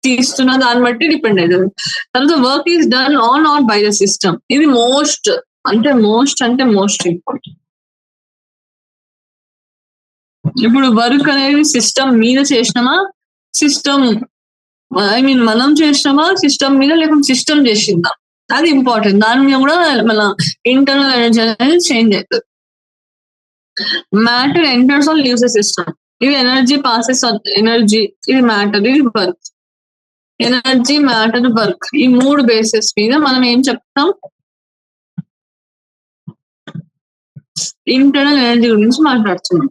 తీస్తున్నా దాన్ని బట్టి డిపెండ్ అవుతుంది. తర్వాత work is done on or by the system. ఇది మోస్ట్ ఇంపార్టెంట్. ఇప్పుడు వర్క్ అనేది సిస్టమ్ మీద చేసినామా, సిస్టమ్, మనం చేసినామా సిస్టమ్ మీద, లేకుంటే సిస్టమ్ చేసిందా, అది ఇంపార్టెంట్. దాని మీద కూడా మన ఇంటర్నల్ ఎనర్జీ అనేది చేంజ్ అవుతుంది. Matter enters or leaves the system. ఇది ఎనర్జీ పాసెస్ ఆన్ ఎనర్జీ, ఇది మ్యాటర్, ఇది వర్క్. ఎనర్జీ, మ్యాటర్, వర్క్, ఈ 3 బేసెస్ మీద మనం ఏం చెప్తాం, ఇంటర్నల్ ఎనర్జీ గురించి మాట్లాడుతున్నాం.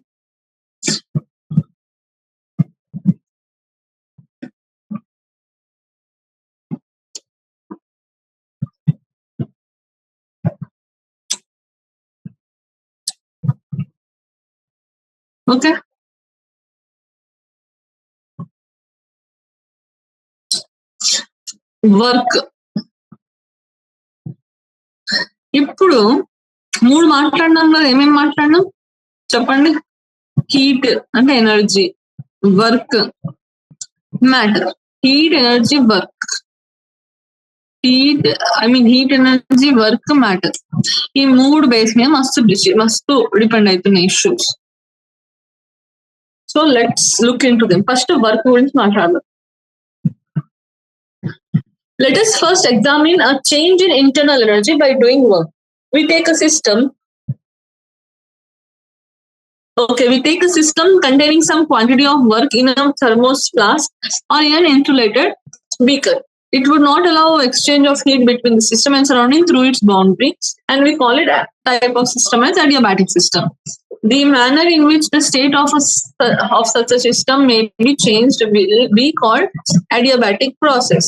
Okay, work. ఇప్పుడు 3 మాట్లాడినాం కదా, ఏమేమి మాట్లాడినాం చెప్పండి. హీట్ అంటే energy, work matter. Heat, energy, work. Heat energy, work, matter, ఈ 3 బేస్ మీద మస్తు డిపెండ్ అవుతున్నాయి issues. So let's look in to them. First work గురించి మాట్లాడదాం. Let us first examine a change in internal energy by doing work. We take a system containing some quantity of work in a thermos flask or in an insulated beaker. It would not allow exchange of heat between the system and surrounding through its boundary, and we call it a type of system as adiabatic system. The manner in which the state of such a system may be changed will be called adiabatic process.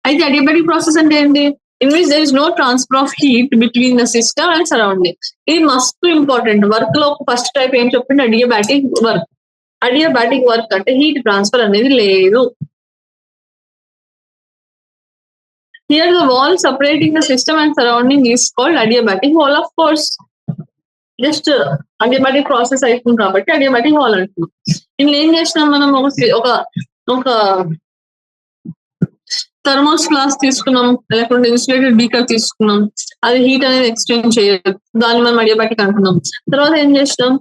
అయితే adiabatic process అంటే ఏంటి? In which there is no transfer of heat between the system and surrounding. ఇది మస్తు important. Work లో first type ఏం చెప్పింది, adiabatic work. Adiabatic work అంటే heat transfer అనేది లేదు. Here the wall separating the system and surrounding is called adiabatic wall. Of course, just adiabatic process అవుతుంది కాబట్టి అడియాబాటిక్ వాల్ అంటున్నాం. ఇందులో ఏం చేసినాం మనం, ఒక థర్మోస్ ఫ్లాస్క్ తీసుకున్నాం, లేకుంటే ఇన్సులేటెడ్ బీకర్ తీసుకున్నాం, అది హీట్ అనేది ఎక్స్చేంజ్ చేయదు, దాన్ని మనం అడియాబాటిక్ అంటున్నాం. తర్వాత ఏం చేసినాం,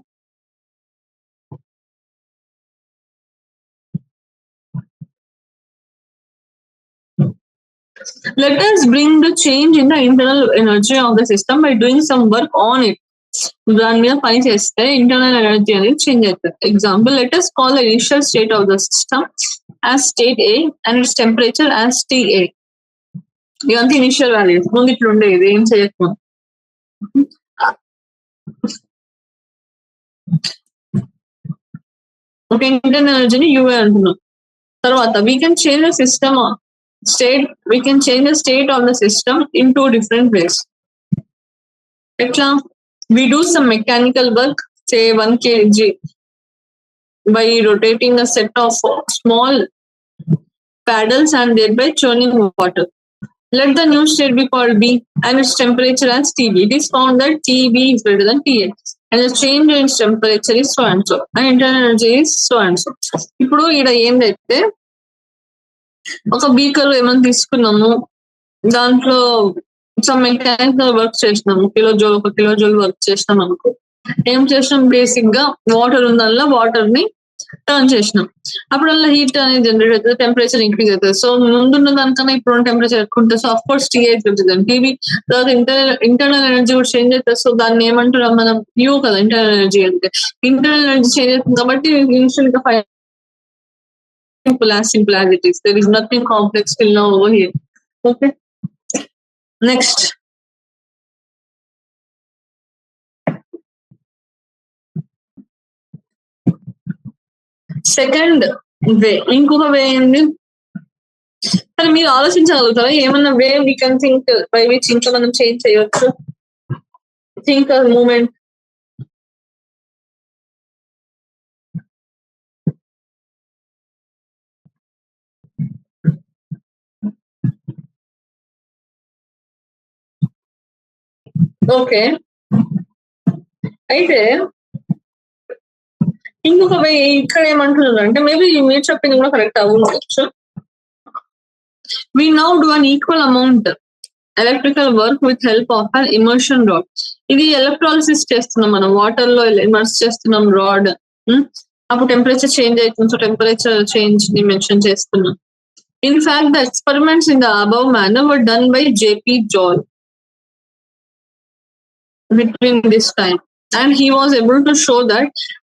let us bring the change in the internal energy of the system by doing some work on it. దాని మీద పని చేస్తే ఇంటర్నల్ ఎనర్జీ అనేది చేంజ్ అవుతుంది. Example, let us call the initial state of the system as state A and its temperature as TA. ఇవంతా initial values, ముందు ఇట్లా ఉండేది ఏం చేయకపోతే. ఓకే, ఇంటర్నల్ ఎనర్జీని యూఏ అంటున్నాం. తర్వాత we can change the system state, we can change the state of the system in 2 different ways. ఎట్లా? We do some mechanical work, say 1 kg, by rotating a set of small paddles and thereby churning water. Let the new state be called B and its temperature as TB. It is found that TB is greater than TA and the change in its temperature is so and so and internal energy is so and so. ఇప్పుడు ఇక్కడ ఏంటంటే ఒక beaker ఏమైనా తీసుకున్నాము, దాంట్లో some mechanical work చేసినాము, ఒక కిలోజోల్ work చేసినాం అనుకో. ఏం చేసినాం, బేసిక్ గా వాటర్ ఉందల్లా వాటర్ ని టర్న్ చేసినాం, అప్పుడల్లా హీట్ అనేది జనరేట్ అవుతుంది, టెంపరేచర్ ఇంక్రీజ్ అవుతుంది. సో ముందున్న దానికన్నా ఇప్పుడు టెంపరేచర్ ఎక్కువ ఉంటుంది. సో అఫ్ కోర్స్ టీఏ పెరుగుతుంది. టీవీ తర్వాత ఇంటర్నల్ ఎనర్జీ కూడా చేంజ్ అవుతుంది. సో దాన్ని ఏమంటున్నాం మనం, యూ కదా ఇంటర్నల్ ఎనర్జీ అంటే. ఇంటర్నల్ ఎనర్జీ చేంజ్ అవుతుంది కాబట్టి ఇన్స్టెంట్ గా simple as it is. There is nothing complex till now over here. Okay. Next. Second way, ఇంకొక వే ఏంది, కానీ మీరు ఆలోచించగలుగుతారా ఏమన్నా way we can think by which ఇంకా మనం చేంజ్ చేయొచ్చు? Think moment. ఓకే, అయితే ఇంకొక వే ఇక్కడ ఏమంటున్నారు అంటే, మేబీ మీరు చెప్పింది కూడా కరెక్ట్ అవ్వచ్చు. We now do an equal amount electrical work with help of an immersion rod. ఇది ఎలక్ట్రాలిసిస్ చేస్తున్నాం మనం, వాటర్ లో ఇమర్స్ చేస్తున్నాం రాడ్. అప్పుడు టెంపరేచర్ చేంజ్ అవుతుంది. సో టెంపరేచర్ చేంజ్ ని మెన్షన్ చేస్తున్నాం. In fact, the experiments in the above manner were done by J.P. Joule between this time, and he was able to show that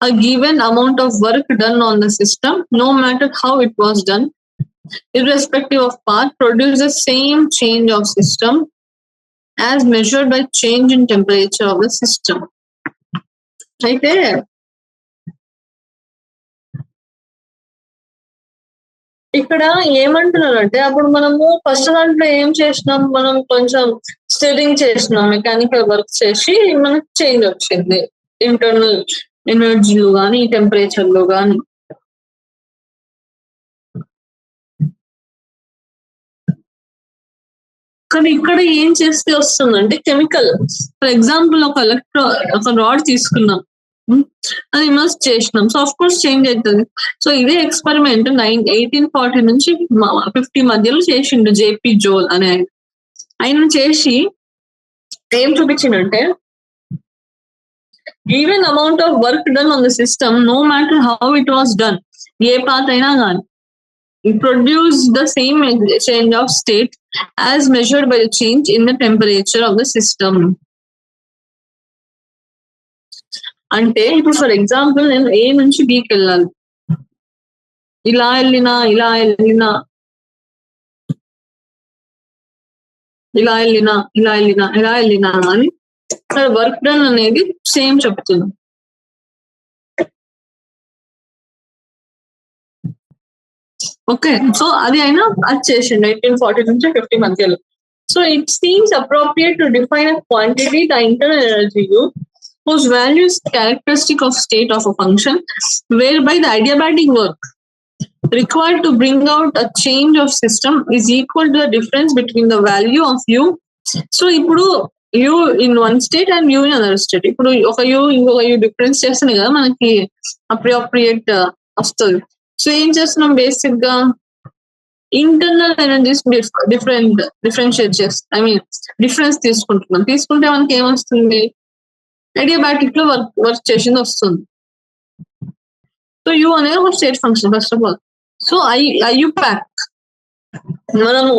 a given amount of work done on the system, no matter how it was done, irrespective of path, produces the same change of system as measured by change in temperature of the system. Right there. ఇక్కడ ఏమంటున్నారంటే అప్పుడు మనము first దాంట్లో ఏం చేసినాం, మనం కొంచెం steering చేసినాం, మెకానికల్ వర్క్ చేసి మనకు చేంజ్ వచ్చింది ఇంటర్నల్ ఎనర్జీలో కానీ టెంపరేచర్ లో కానీ. కానీ ఇక్కడ ఏం చేస్తే వస్తుందంటే కెమికల్. ఫర్ ఎగ్జాంపుల్ ఒక రాడ్ తీసుకున్నాం, అది ఇమర్స్ చేసినాం, సో ఆఫ్ కోర్స్ చేంజ్ అవుతుంది. సో ఇదే ఎక్స్పెరిమెంట్ 1840 నుంచి 50 మధ్యలో చేసిండు జేపీ జోల్ అనే ఆయన చేసి ఏం చూపించిందంటే, given amount of work done on the system, no matter how it was done, A path అయినా కానీ, it produced the same change of state as measured by the change in the temperature of the system. అంటే ఇప్పుడు for example నేను ఏ నుంచి బీకి వెళ్ళాలి, ఇలా వెళ్ళినా ఇలా వెళ్ళినా ఇలా వెళ్ళినా ఇలా వెళ్ళినా ఇలా వెళ్ళినా అని అక్కడ వర్క్ డన్ అనేది సేమ్ చెప్తుంది. ఓకే, సో అది అయినా అది చేసిండు 1840 నుంచి 50 మధ్యలో. So it seems appropriate to define a quantity the internal energy whose value is characteristic of state of a function, whereby the adiabatic work required to bring out a change of system is equal to the difference between the value of u. So ఇప్పుడు u in one state and u in another state. ఇప్పుడు ఒక u ఇంకొక u difference చేస్తుంది కదా మనకి appropriate వస్తుంది. So ఏం చేస్తున్నాం, బేసిక్ గా ఇంటర్నల్ ఎనర్జీస్ డిఫరెన్షియేట్ చేస్తాం, ఐ మీన్ డిఫరెన్స్ తీసుకుంటే మనకి ఏమొస్తుంది, అడియాబాటిక్ లో వర్క్ చేసింది వస్తుంది. సో యూ అనేది ఒక state function first of all. So IUPAC మనము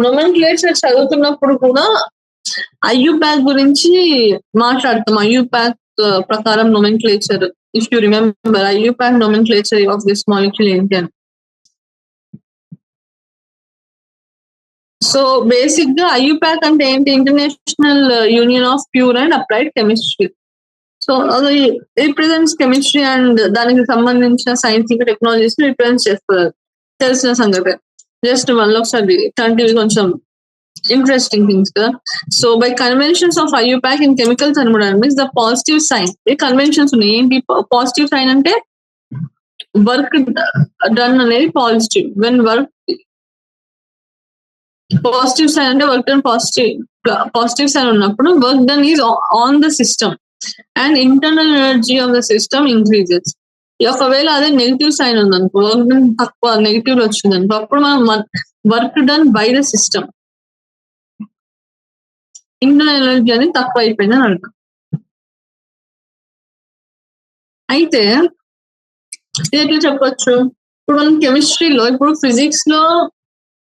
నోమెన్క్లేచర్ చదువుతున్నప్పుడు కూడా ఐయుపాక్ గురించి మాట్లాడతాం. ఐయుపాక్ ప్రకారం nomenclature, if you remember IUPAC nomenclature of this molecule ఏంటి అని. సో బేసిక్ గా ఐయుపాక్ అంటే ఏంటి, international union of pure and applied chemistry. So అది రిప్రజెంట్స్ కెమిస్ట్రీ అండ్ దానికి సంబంధించిన సైంటిఫిక్ టెక్నాలజీస్ రిప్రజెంట్ చేస్తారు, తెలిసిన సంగతి. జస్ట్ మళ్ళీ ఒకసారి ఇట్లాంటివి కొంచెం ఇంట్రెస్టింగ్ థింగ్స్ కదా. So by conventions of IUPAC in chemical thermodynamics the positive sign, ఏ కన్వెన్షన్స్ ఉన్నాయి ఏంటి, పాజిటివ్ సైన్ అంటే వర్క్ డన్ అనేది positive, when work positive sign అంటే వర్క్ డన్ పాజిటివ్ సైన్ ఉన్నప్పుడు work done is on the system and internal energy of the system increases. ఒకవేళ అదే negative sign ఉందనుకో, వర్క్ డన్ తక్కువ నెగిటివ్ వచ్చింది అనుకో, అప్పుడు మనం work done by the system, internal energy అనేది తక్కువ అయిపోయింది అని అర్థం. అయితే ఎట్లా చెప్పొచ్చు, ఇప్పుడు మనం కెమిస్ట్రీలో, ఇప్పుడు ఫిజిక్స్ లో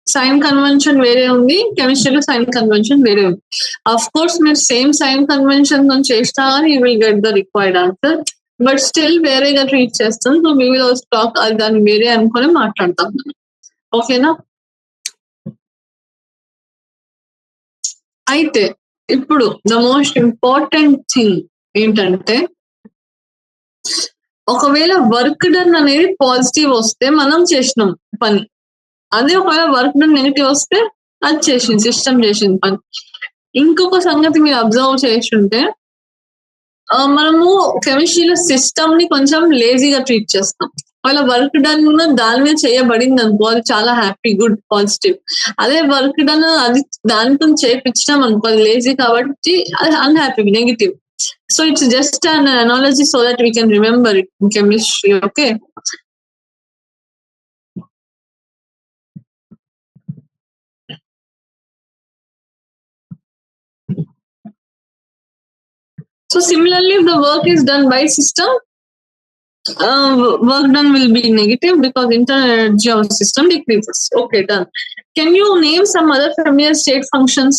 సైన్ కన్వెన్షన్ వేరే ఉంది, కెమిస్ట్రీలో సైన్ కన్వెన్షన్ వేరే ఉంది. అఫ్ కోర్స్ మీరు సేమ్ సైన్ కన్వెన్షన్ చేసినా కానీ you will get the required answer, but still వేరేగా ట్రీట్ చేస్తాం. సో వీ విల్ టాక్ అది దాన్ని వేరే అనుకుని మాట్లాడతాం, ఓకేనా. అయితే ఇప్పుడు ద మోస్ట్ ఇంపార్టెంట్ థింగ్ ఏంటంటే, ఒకవేళ వర్క్ డన్ అనేది పాజిటివ్ వస్తే మనం చేసినాం పని, అదే ఒకవేళ వర్క్ డన్ నెగిటివ్ వస్తే అది చేసింది సిస్టమ్ చేసింది పని. ఇంకొక సంగతి మీరు అబ్జర్వ్ చేస్తుంటే, మనము కెమిస్ట్రీలో సిస్టమ్ ని కొంచెం లేజీగా ట్రీట్ చేస్తాం. ఒకవేళ వర్క్ డన్ దాని మీద చేయబడింది అనుకో, అది చాలా హ్యాపీ, గుడ్, పాజిటివ్. అదే వర్క్ డన్ అది దానితో చేపించడం అనుకో, అది లేజీ కాబట్టి అది unhappy, negative. So it's just an analogy so that we can remember it in chemistry, okay. So similarly, if the work is done by system, work done will be negative because internal energy of the system decreases. Okay, done. Can you name some other familiar state functions?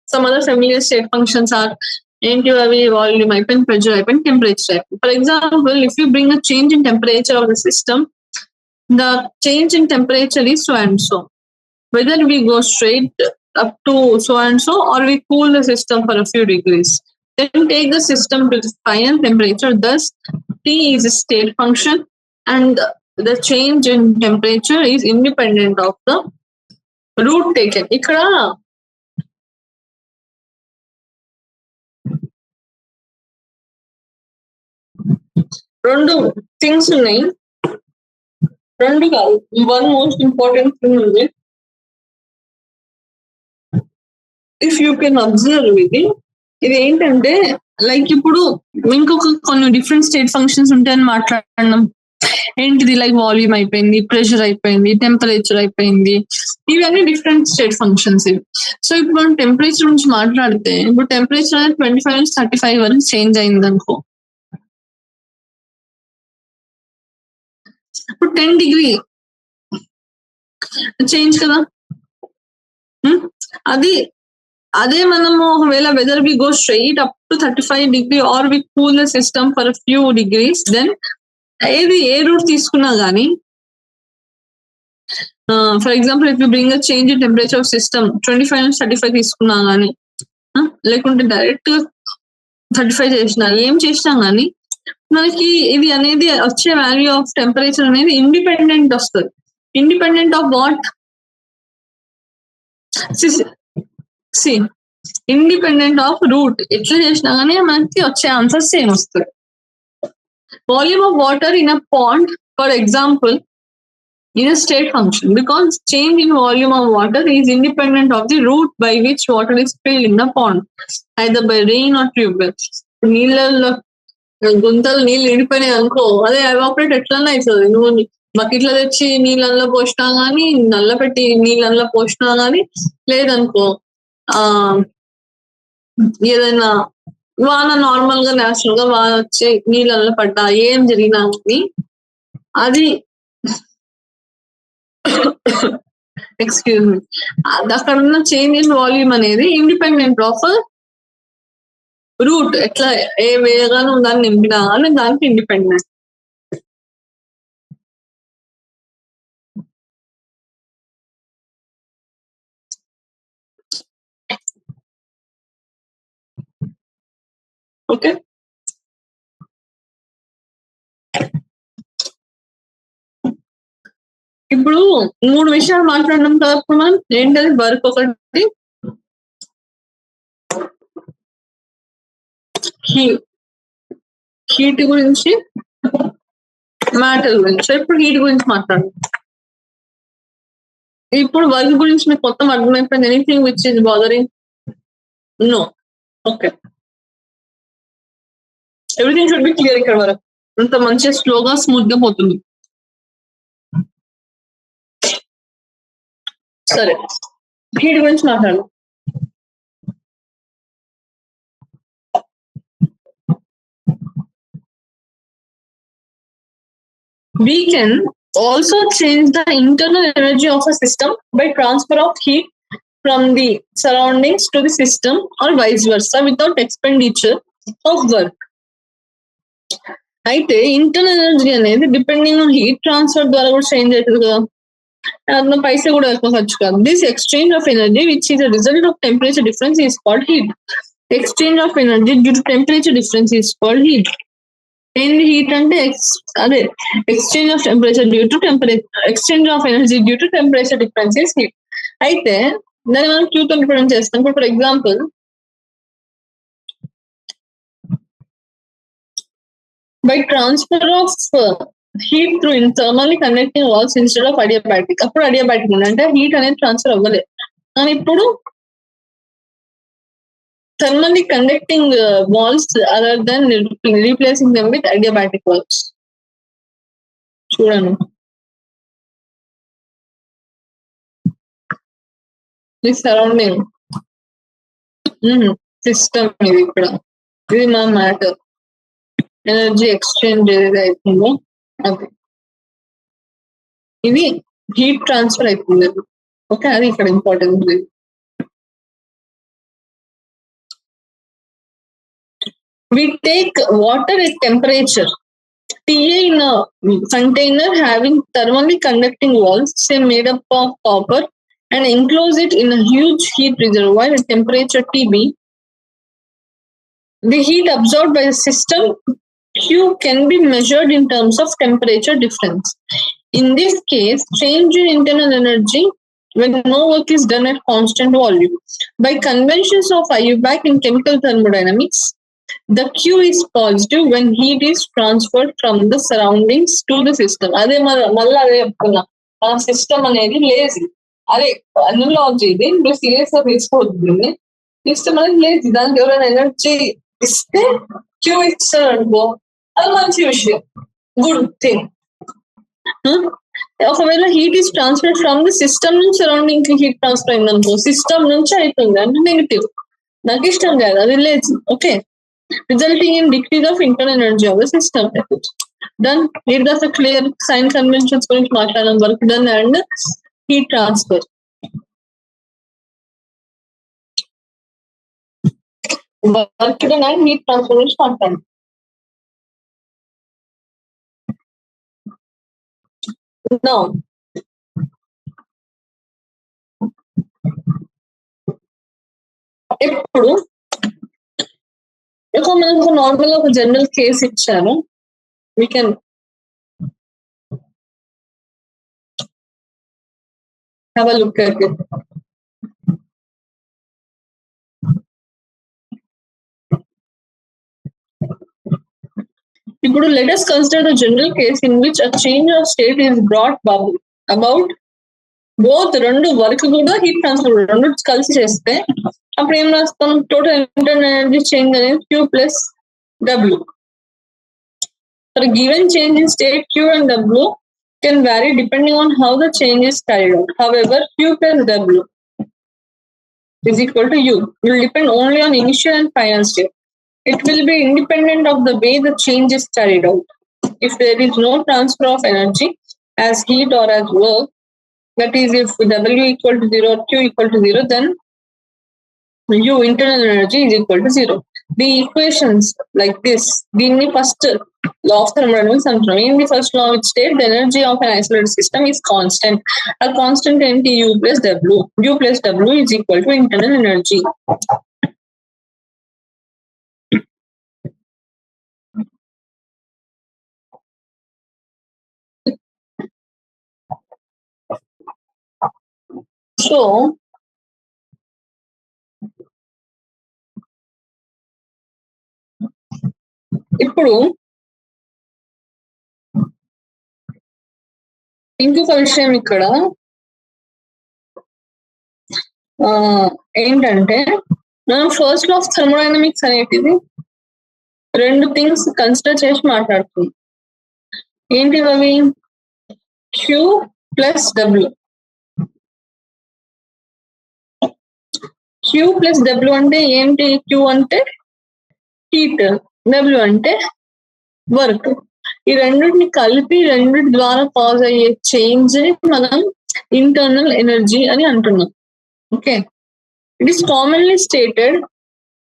Some other familiar state functions are volume, pressure, temperature. For example, if you bring a change in temperature of the system, the change in temperature is so and so. Whether we go straight up to so and so or we cool the system for a few degrees. Then take the system to the final temperature. Thus, T is a state function and the change in temperature is independent of the route taken. Ikkada రెండు things ఉన్నాయి. రెండు కాదు, one most important thing ఉంది. If you can observe ఇది ఏంటంటే like ఇప్పుడు ఇంకొక కొన్ని డిఫరెంట్ స్టేట్ ఫంక్షన్స్ ఉంటాయని మాట్లాడినాం. ఏంటిది లైక్ వాల్యూమ్ అయిపోయింది, ప్రెషర్ అయిపోయింది, టెంపరేచర్ అయిపోయింది, ఇవన్నీ డిఫరెంట్ స్టేట్ ఫంక్షన్స్ ఇవి. సో ఇప్పుడు మనం టెంపరేచర్ గురించి మాట్లాడితే ఇప్పుడు టెంపరేచర్ అనేది 25 నుంచి 35 వరకు చేంజ్ అయింది అనుకో. ఇప్పుడు 10 డిగ్రీ చేంజ్ కదా. అది అదే మనము ఒకవేళ whether we go straight up to 35 degree or we cool the system for few degrees, then ఏది ఏ రూట్ తీసుకున్నా కానీ for example if you bring a change in temperature of system 25 నుంచి 35 తీసుకున్నా కానీ లేకుంటే డైరెక్ట్ 35 చేసినా ఏం చేసినా కానీ మనకి ఇది అనేది వచ్చే వాల్యూ ఆఫ్ టెంపరేచర్ అనేది ఇండిపెండెంట్ వస్తుంది. Independent of what? See independent of route. ఎట్లా చేసినా కానీ మనకి వచ్చే ఆన్సర్ సేమ్ వస్తుంది. Volume of water in a pond for example is a state function because change in volume of water is independent of the route by which water is filled in the pond, either by rain or tube wells. నీళ్ళల్లో గుంతలు నీళ్ళు నిండిపోయినాయి అనుకో, అదే evaporate ఎట్లన్నా అవుతుంది. నువ్వు బకెట్లో తెచ్చి నీళ్ళల్లో పోసినా కానీ, నల్ల పెట్టి నీళ్ళల్లో పోసినా కానీ, లేదనుకో ఏదైనా వాన నార్మల్ గా నేచురల్ గా వాన వచ్చి నీళ్ళల్లో పడ్డా ఏం జరిగినా కానీ అది ఎక్స్క్యూజ్ మీ అక్కడ ఉన్న చేంజ్ ఇన్ వాల్యూమ్ అనేది ఇండిపెండెంట్ ఆఫ్ రూట్. ఎట్లా ఏ వేగాను దాన్ని నింపినా కానీ దానికి ఇండిపెండెంట్. ఓకే, ఇప్పుడు 3 విషయాలు మాట్లాడడం తర్వాత మనం ఏంటది వర్క్ ఒకటి, హీట్ గురించి, మ్యాటర్ గురించి. ఇప్పుడు హీట్ గురించి మాట్లాడడం. ఇప్పుడు వర్క్ గురించి మీకు మొత్తం అర్థమైపోయింది. Anything which is bothering? No. Okay, everything should be clear. ఇక్కడ వరకు అంత మంచిగా స్లోగా స్మూత్ గా పోతుంది. సరే, హీట్ గురించి మాట్లాడు. We can also change the internal energy of a system by transfer of heat from the surroundings to the system or vice versa without expenditure of work. అయితే ఇంటర్నల్ ఎనర్జీ అనేది depending on heat transfer ద్వారా కూడా change అవుతుంది కదా. అందులో పైసలు కూడా ఎక్కువ ఖర్చు కాదు. This exchange of energy which is the result of temperature difference is called heat. Exchange of energy due to temperature difference is called heat. ఏంటి హీట్ అంటే అదే exchange of temperature due to exchange of energy due to temperature difference is heat. అయితే దాన్ని మనం క్యూతో represent చేస్తాం. ఇప్పుడు for example by transfer of heat through thermally conducting walls instead of adiabatic. అప్పుడు adiabatic అంటే హీట్ అనేది ట్రాన్స్ఫర్ అవ్వలేదు. కానీ ఇప్పుడు thermally conducting walls other than replacing them with adiabatic walls. చూడండి, ఈ సరౌండింగ్ సిస్టమ్ ఇది. ఇక్కడ ఇది మా మ్యాటర్. ఎనర్జీ ఎక్స్చేంజ్ ఏదైతే అవుతుందో అది ఇది హీట్ ట్రాన్స్ఫర్ అవుతుంది. ఓకే, అది ఇక్కడ important. We take water at temperature Ta in a container having thermally conducting walls, say made up of copper, and enclose it in a huge heat reservoir at temperature Tb. The heat absorbed by the system Q can be measured in terms of temperature difference. In this case, change in internal energy when no work is done at constant volume. By conventions of IUPAC in chemical thermodynamics, the Q is positive when heat is transferred from the surroundings to the system. అదే మళ్ళీ అదే చెప్తున్నా, ఆ system అనేది lazy. అదే analogy, ఇది మీరు serious గా తీసుకోవద్దు. సిస్టమ్ అనేది లేజీ, దానికి ఎవరైనా ఎనర్జీ ఇస్తే క్యూ ఇస్తారు అనుకో, అది మంచి విషయం, గుడ్ థింగ్. ఒకవేళ heat is transfer from the system నుంచి సరౌండింగ్ కి హీట్ ట్రాన్స్ఫర్ అయింది అనుకో, సిస్టమ్ నుంచి అవుతుంది అంటే నెగిటివ్, నాకు ఇష్టం కాదు, అది lazy. Okay, resulting in decrease of internal energy of the system. Done. Here does a clear sign conventions going to matter work done and heat transfer. Work done and heat transfer is matter. Now, ఇప్పుడు మనకు normal ఒక general case ఇచ్చాను, we can have a look at it. ఇప్పుడు let us consider the general case in which a change of state is brought about both రెండు work కూడా heat transfer రెండు కలిసి చేస్తే అప్పుడు ఏం రాస్తాం, టోటల్ ఇంటర్నల్ ఎనర్జీ చేంజ్ అనేది Q plus W. For a given change in state, Q and W can vary depending on how the change is carried out. However, Q plus W is equal to U will depend only on initial and final state. It will be independent of the way the change is carried out. If there is no transfer of energy as heat or as work, that is, if W equal to 0 or Q equal to 0, then U internal energy is equal to 0. The equations like this, the first law of thermodynamics, in the first law which state the energy of an isolated system is constant. A constant entity U plus W. U plus W is equal to internal energy. So, ఇప్పుడు ఇంకొక విషయం ఇక్కడ ఏంటంటే, మనం first law of thermodynamics అనేటిది రెండు things consider చేసి మాట్లాడుతుంది. ఏంటి అవి? Q plus W. Q plus W అంటే ఏంటి? Q అంటే హీట్, W అంటే వర్క్. ఈ రెండింటిని కలిపి రెండింటి ద్వారా కాజ్ అయ్యే చేంజ్ ని మనం ఇంటర్నల్ ఎనర్జీ అని అంటున్నాం. Okay, it is commonly stated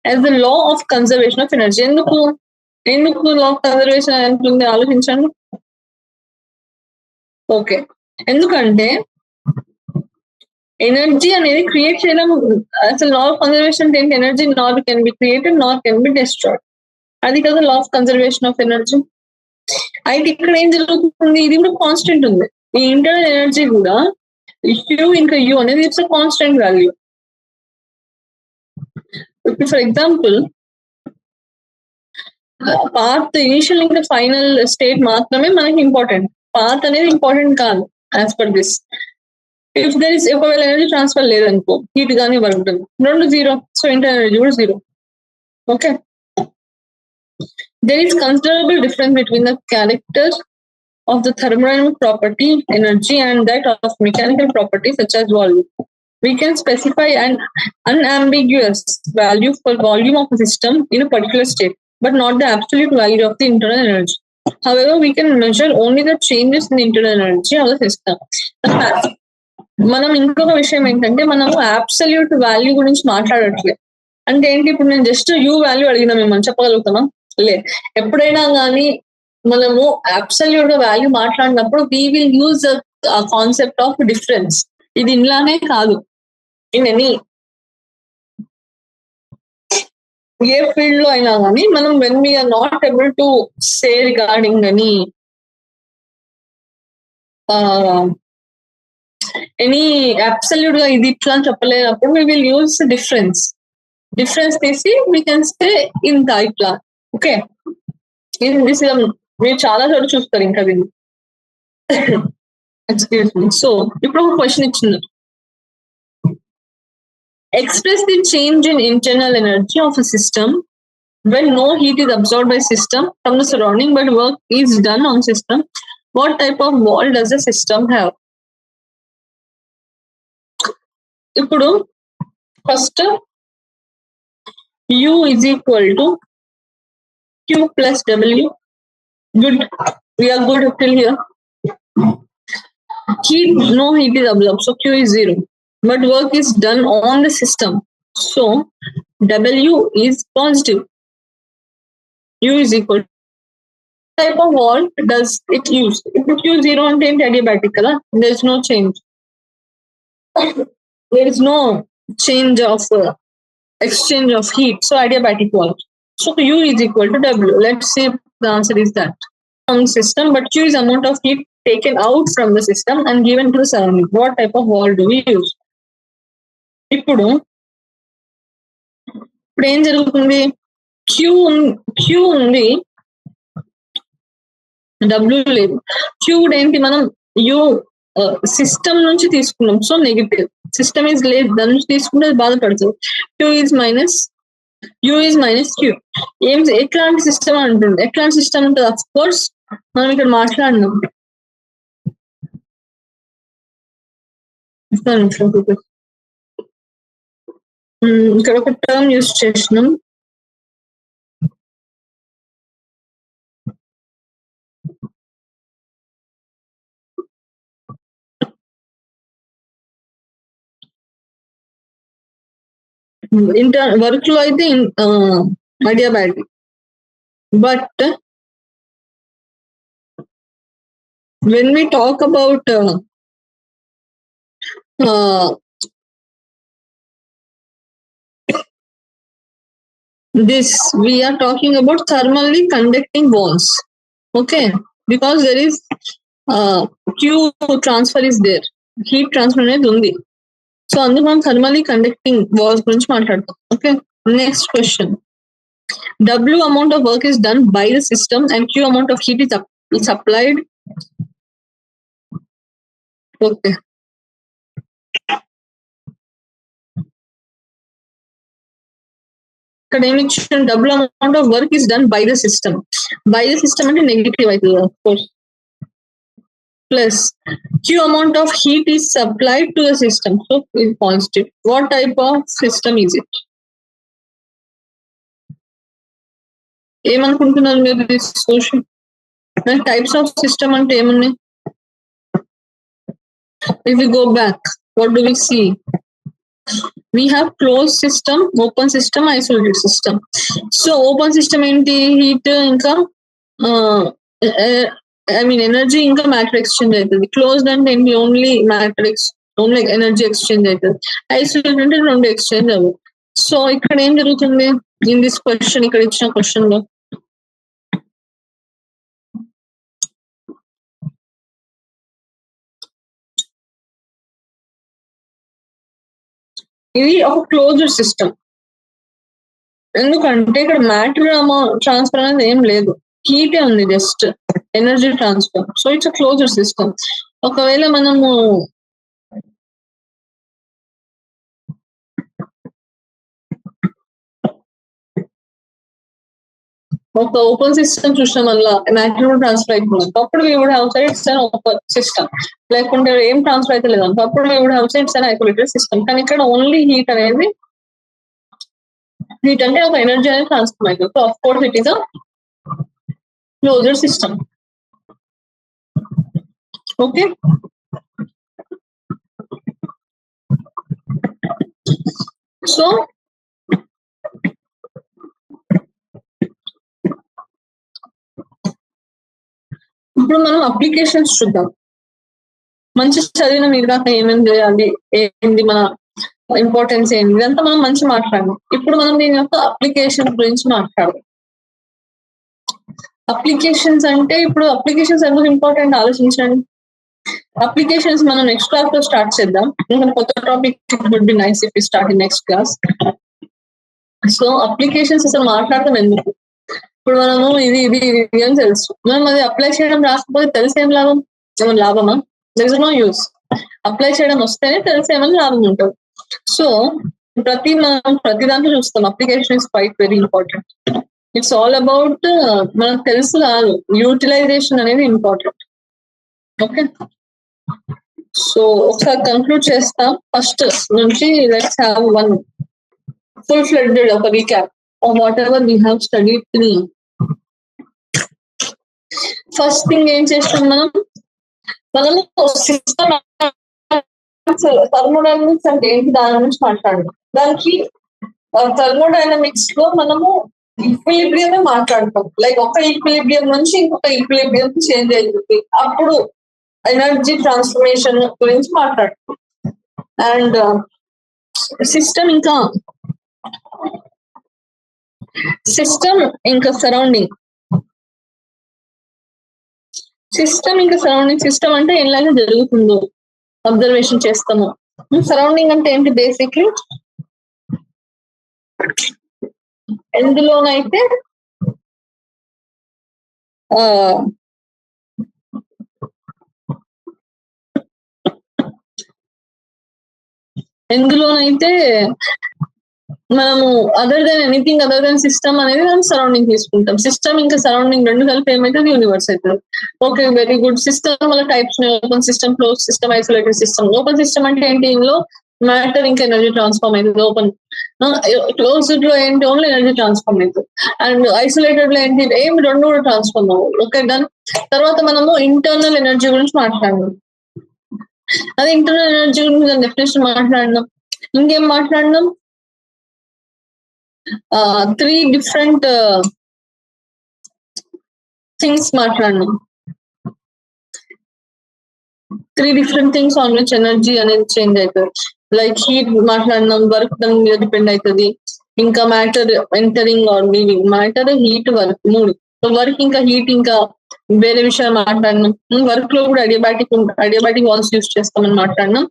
as the law of conservation of energy. ఎందుకు లా ఆఫ్ కన్జర్వేషన్ అంటుంది ఆలోచించండి. ఓకే, ఎందుకంటే ఎనర్జీ అనేది క్రియేట్ చేయడం, అసలు లా ఆఫ్ కన్జర్వేషన్ అంటే ఏంటి? Energy not can be created not can be destroyed. అది కదా law of conservation of energy. అయితే ఇక్కడ ఏం జరుగుతుంది? ఇది కూడా కాన్స్టెంట్ ఉంది. ఈ ఇంటర్నల్ ఎనర్జీ కూడా Q ఇంకా U అనేది it's a constant value. For example, path initial ఇంకా ఫైనల్ స్టేట్ మాత్రమే మనకి ఇంపార్టెంట్, పాత్ అనేది ఇంపార్టెంట్ కాదు as per this. If there is ఒకవేళ ఎనర్జీ ట్రాన్స్ఫర్ లేదనుకో, హీట్ కానీ వర్క్ డన్, రెండు జీరో, సో ఇంటర్నల్ ఎనర్జీ కూడా zero. Okay, there is considerable difference between the character of the thermodynamic property energy and that of mechanical property such as volume. We can specify an unambiguous value for volume of a system in a particular state. but not the absolute value of the internal energy. However, we can measure only the changes in the internal energy of the system. మనం ఇంకొక విషయం ఏంటంటే మనము absolute value గురించి మాట్లాడట్లేదు. అంటే ఏంటి, ఇప్పుడు నేను జస్ట్ యూ వాల్యూ అడిగినా మేము చెప్పగలుగుతామా? లే. ఎప్పుడైనా కానీ మనము అబ్సల్యూట్ వాల్యూ మాట్లాడినప్పుడు we will use concept of difference. ఇది ఇలానే కాదు, ఇన్ ఎనీ ఏ ఫీల్డ్ లో అయినా కానీ మనం when we are not able to say regarding any absolute గా ఇది ఇట్లా అని చెప్పలేనప్పుడు వీ విల్ యూజ్ డిఫరెన్స్ తీసి వీ కెన్ సే ఇంత ఇట్లా. ఓకే, మీరు చాలా చోట్ల చూస్తారు ఇంకా దీన్ని. Excuse me. సో ఇప్పుడు ఒక క్వశ్చన్ ఇచ్చింది, express the change in internal energy of a system when no heat is absorbed by system from the surrounding but work is done on system. What type of wall does the system have? ఇప్పుడు first U is equal to Q plus W. Good, we are good till here. Heat, no heat is absorbed, so Q is 0. But work is done on the system, so W is positive. U is equal to type of wall does it use? If Q 0 and adiabatic, there is no change. There is no change of exchange of heat, so adiabatic wall. So U is equal to W. Let's see if the answer is that. From system, but Q is amount of heat taken out from the system and given to the surrounding. What type of wall do we use? ఇప్పుడు ఏం జరుగుతుంది, queue ఉంది, W లేదు. Queue ఏంటి, మనం you system నుంచి తీసుకున్నాం, so negative. System is లేదు, దాని నుంచి తీసుకుంటే బాధపడుతుంది. Q is minus, U is minus Q. ఎట్లాంటి సిస్టమ్ అంటుంది, ఎట్లాంటి సిస్టమ్ ఉంటుంది? అఫ్ కోర్స్ మనం ఇక్కడ మాట్లాడినాం. ఇక్కడ ఒక టర్మ్ యూజ్ చేసినాం, వర్క్ లో అయితే adiabatic, but when we talk about this, we are talking about thermally conducting walls. Okay, because there is Q transfer is there, heat transfer అనేది ఉంది. సో అందుకు మనం థర్మలీ కండక్టింగ్ వాల్స్ గురించి మాట్లాడతాం. Okay, next question, W amount of work is done by the system and Q amount of heat is supplied. Okay, ఇక్కడ ఏమి ఇచ్చిన, W amount of work is done by the system. By the system అంటే negative అవుతుంది, of course. Plus Q amount of heat is supplied to the system, so is positive. What type of system is it? ఏమనుకుంటున్నారు మీరు this question? Types of system అంటే ఏమున్నాయి? If we go back, what do we see? We have closed system, open system, isolated system. So open system ఏంటి, heat ఇంకా energy ఇంకా matter exchange అవుతుంది. Closed అంటే ఏంటి, ఓన్లీ ఓన్లీ ఎనర్జీ ఎక్స్చేంజ్ అవుతుంది. Isolated అంటే రెండు ఎక్స్చేంజ్ అవ్వదు. సో ఇక్కడ ఏం జరుగుతుంది ఇన్ దిస్ క్వశ్చన్, ఇక్కడ ఇచ్చిన క్వశ్చన్ లో ఇది ఒక క్లోజ్డ్ సిస్టమ్. ఎందుకంటే ఇక్కడ మ్యాటర్ ట్రాన్స్ఫర్ అనేది ఏం లేదు, హీటే ఉంది, just energy transfer. So it's a closed system. ఒకవేళ మనము ఒక ఓపెన్ సిస్టమ్ చూసిన వల్ల మ్యాటర్ ట్రాన్స్ఫర్ అయిపోయింది, అప్పుడు we would have said it's an open system. లేకుంటే ఏం ట్రాన్స్ఫర్ అయితే లేదంటే అప్పుడు we would have said it's an isolated system. కానీ ఇక్కడ ఓన్లీ హీట్ అనేది హీట్ అంటే ఒక ఎనర్జీ అనేది ట్రాన్స్ఫర్ అవుతుంది. So of course it is a closed system. Okay, so ఇప్పుడు మనం అప్లికేషన్స్ చూద్దాం. మంచి చదివిన మీరు దాకా ఏమేమి చేయాలి, ఏంటి మన ఇంపార్టెన్స్ ఏంటి, ఇదంతా మనం మంచి మాట్లాడము. ఇప్పుడు మనం దీని యొక్క అప్లికేషన్ గురించి మాట్లాడదాం. అప్లికేషన్స్ అంటే ఇప్పుడు అప్లికేషన్స్ ఎందుకు ఇంపార్టెంట్ ఆలోచించండి. అప్లికేషన్స్ మనం నెక్స్ట్ క్లాస్ లో స్టార్ట్ చేద్దాం. ఇంకా కొత్త topic would be nice if you start in next class. So applications అసలు మాట్లాడతాం ఎందుకు? ఇప్పుడు మనము ఇది ఇది ఇది అని తెలుసు, మనం అది అప్లై చేయడం రాకపోతే తెలిసేం లాభం? ఏమైనా లాభమా? There is no use. Apply చేయడం వస్తేనే తెలిసేమని లాభం ఉంటుంది. సో మనం ప్రతి దాంట్లో చూస్తాం application is quite very important. It's all about మనకు తెలుసు కాదు, యూటిలైజేషన్ అనేది ఇంపార్టెంట్. ఓకే, సో ఒకసారి కంక్లూడ్ చేస్తాం. ఫస్ట్ నుంచి let's have one full fledged ఒక recap of whatever we have studied till. ఫస్ట్ థింగ్ ఏం చేస్తాం మనము సిస్టమ్ థర్మోడైనమిక్స్ అంటే ఏంటి దాని గురించి మాట్లాడదాం. దానికి థర్మోడైనమిక్స్ లో మనము ఈక్విలిబ్రియం మాట్లాడతాం. లైక్ ఒక ఈక్విలిబ్రియం నుంచి ఇంకొక ఈక్విలిబ్రియం చేంజ్ అవుతుంది, అప్పుడు ఎనర్జీ ట్రాన్స్ఫర్మేషన్ గురించి మాట్లాడతాం. అండ్ సిస్టమ్ ఇంకా సరౌండింగ్ సిస్టమ్ అంటే ఎలాగ జరుగుతుందో అబ్జర్వేషన్ చేస్తాము. సరౌండింగ్ అంటే ఏంటి? బేసిక్లీ ఎందులోనైతే మనము అదర్ దెన్ సిస్టమ్ అనేది మనం సరౌండింగ్ తీసుకుంటాం. సిస్టమ్ ఇంకా సరౌండింగ్ రెండు కలిపి ఏమైతుంది? యూనివర్స్ అవుతుంది. Okay, very good. సిస్టమ్ వల్ల types open system, close system, isolated system. Open system అంటే ఏంటి? ఇందులో మ్యాటర్ ఇంకా ఎనర్జీ ట్రాన్స్ఫార్మ్ అవుతుంది. ఓపెన్ క్లోజ్డ్ లో ఏంటి? ఓన్లీ ఎనర్జీ ట్రాన్స్ఫార్మ్ అవుతుంది. అండ్ ఐసోలేటెడ్ లో ఏంటి? ఏమి రెండు కూడా ట్రాన్స్ఫార్మ్ అవ్వదు. Okay, done. తర్వాత మనము ఇంటర్నల్ ఎనర్జీ గురించి మాట్లాడినాం. అదే ఇంటర్నల్ ఎనర్జీ గురించి డెఫినేషన్ మాట్లాడినాం. ఇంకేం మాట్లాడినాం? 3 different things మాట్లాడినాం. 3 different things on which energy అనేది చేంజ్ అవుతుంది. లైక్ హీట్ మాట్లాడినాం, వర్క్ దాని మీద డిపెండ్ అవుతుంది. ఇంకా matter entering or leaving. Matter, heat, work, 3. Work ఇంకా హీట్ ఇంకా వేరే విషయాలు మాట్లాడినాం. వర్క్ లో కూడా అడియాబాటిక్ వాల్స్ యూజ్ చేస్తామని మాట్లాడినాం.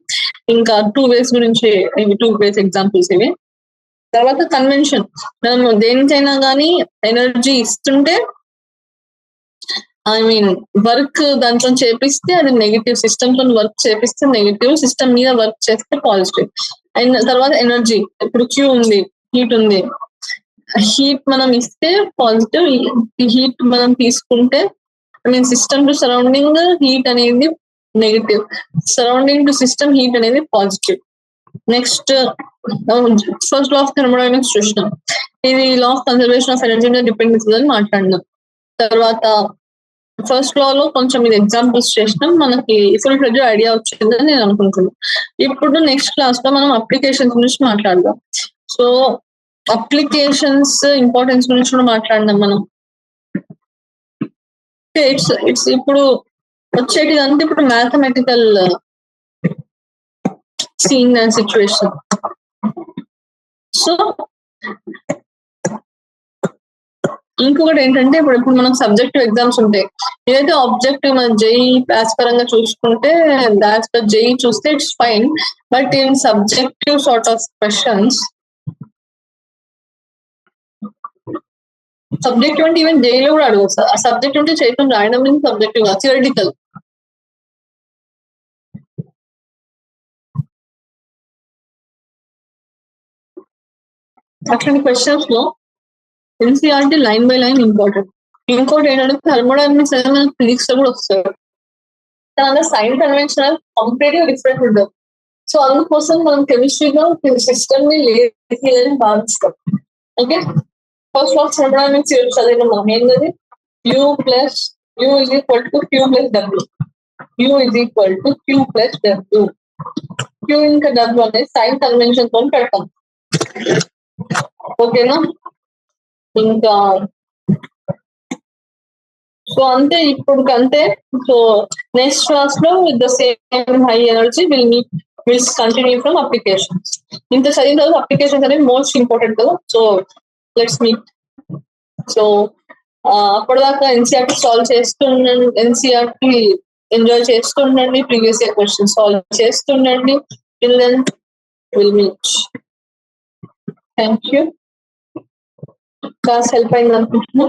ఇంకా 2 ways గురించి, ఇవి 2 ways ఎగ్జాంపుల్స్ ఇవి. తర్వాత కన్వెన్షన్, మనం దేనికైనా కానీ ఎనర్జీ ఇస్తుంటే వర్క్ దాంతో చేపిస్తే అది నెగిటివ్, సిస్టమ్ తో వర్క్ చేపిస్తే నెగిటివ్, సిస్టమ్ మీద వర్క్ చేస్తే పాజిటివ్. అండ్ తర్వాత ఎనర్జీ, ఇప్పుడు క్యూ ఉంది, హీట్ ఉంది. హీట్ మనం ఇస్తే పాజిటివ్, హీట్ మనం తీసుకుంటే సిస్టమ్ టు సరౌండింగ్ హీట్ అనేది negative, surrounding to system heat అనేది positive. Next first law of thermodynamics చూసినాం. ఇది law of conservation of energy మీద డిపెండ్ అవుతుంది అని మాట్లాడినాం. తర్వాత ఫస్ట్ లా లో కొంచెం ఇది ఎగ్జాంపుల్స్ చేసినాం, మనకి ఫుల్ ఫ్లెడ్జ్డ్ ఐడియా వచ్చిందని నేను అనుకుంటున్నాను. ఇప్పుడు నెక్స్ట్ క్లాస్ లో మనం అప్లికేషన్స్ గురించి మాట్లాడదాం. సో అప్లికేషన్స్ ఇంపార్టెన్స్ గురించి కూడా మాట్లాడినాం మనం. ఇట్స్ ఇప్పుడు వచ్చేటిదంతా ఇప్పుడు mathematical sense and situation. So ఇంకొకటి ఏంటంటే ఇప్పుడు మనకు సబ్జెక్టివ్ ఎగ్జామ్స్ ఉంటాయి. ఏదైతే ఆబ్జెక్టివ్ మన జేఈ ప్యాస్ పరంగా చూసుకుంటే దాట్స్ పర్ జేఈ చూస్తే it's fine. But in subjective sort of questions, subjective అంటే ఈవెన్ జేఈలో కూడా అడగవచ్చు. ఆ సబ్జెక్ట్ ఉంటే చేయటం రాయడం మీన్స్ సబ్జెక్టివ్ గా థియరిటికల్. అట్లాంటి క్వశ్చన్స్ లో NCERT line by line important. ఇంకోటి ఏంటంటే థర్మోడైనమిక్స్ అనేది మనకి ఫిజిక్స్ లో కూడా వస్తుంది. దాని సైన్ కన్వెన్షనల్ కంప్లీట్గా డిఫరెంట్ ఉంటుంది. సో అందుకోసం మనం కెమిస్ట్రీలో సిస్టమ్ ని లేదని భావిస్తాం. ఓకే, ఫస్ట్ ఆఫ్ థర్మోడైనమిక్స్ చదివిన మనం ఏంటది, U is equal to Q plus W. U is equal to Q plus W. Q ఇంకా W అనేది సైన్ కన్వెన్షన్ తో పెడతాం. ఓకేనా, ఇంకా సో అంతే ఇప్పుడు అంతే. సో నెక్స్ట్ క్లాస్ లో with the same high energy will continue from applications. ఇంత చదివిన తర్వాత అప్లికేషన్స్ అనేవి మోస్ట్ ఇంపార్టెంట్ కదా. So let's meet. సో అప్పటిదాకా ఎన్సీఆర్టీ సాల్వ్ చేస్తుండండి, ఎన్సీఆర్టీ ఎంజాయ్ చేస్తుండండి, ప్రీవియస్ ఇయర్ క్వశ్చన్ సాల్వ్ చేస్తుండండి. Till then will meet. Thank you. Class help అయింది అనుకుంటున్నా.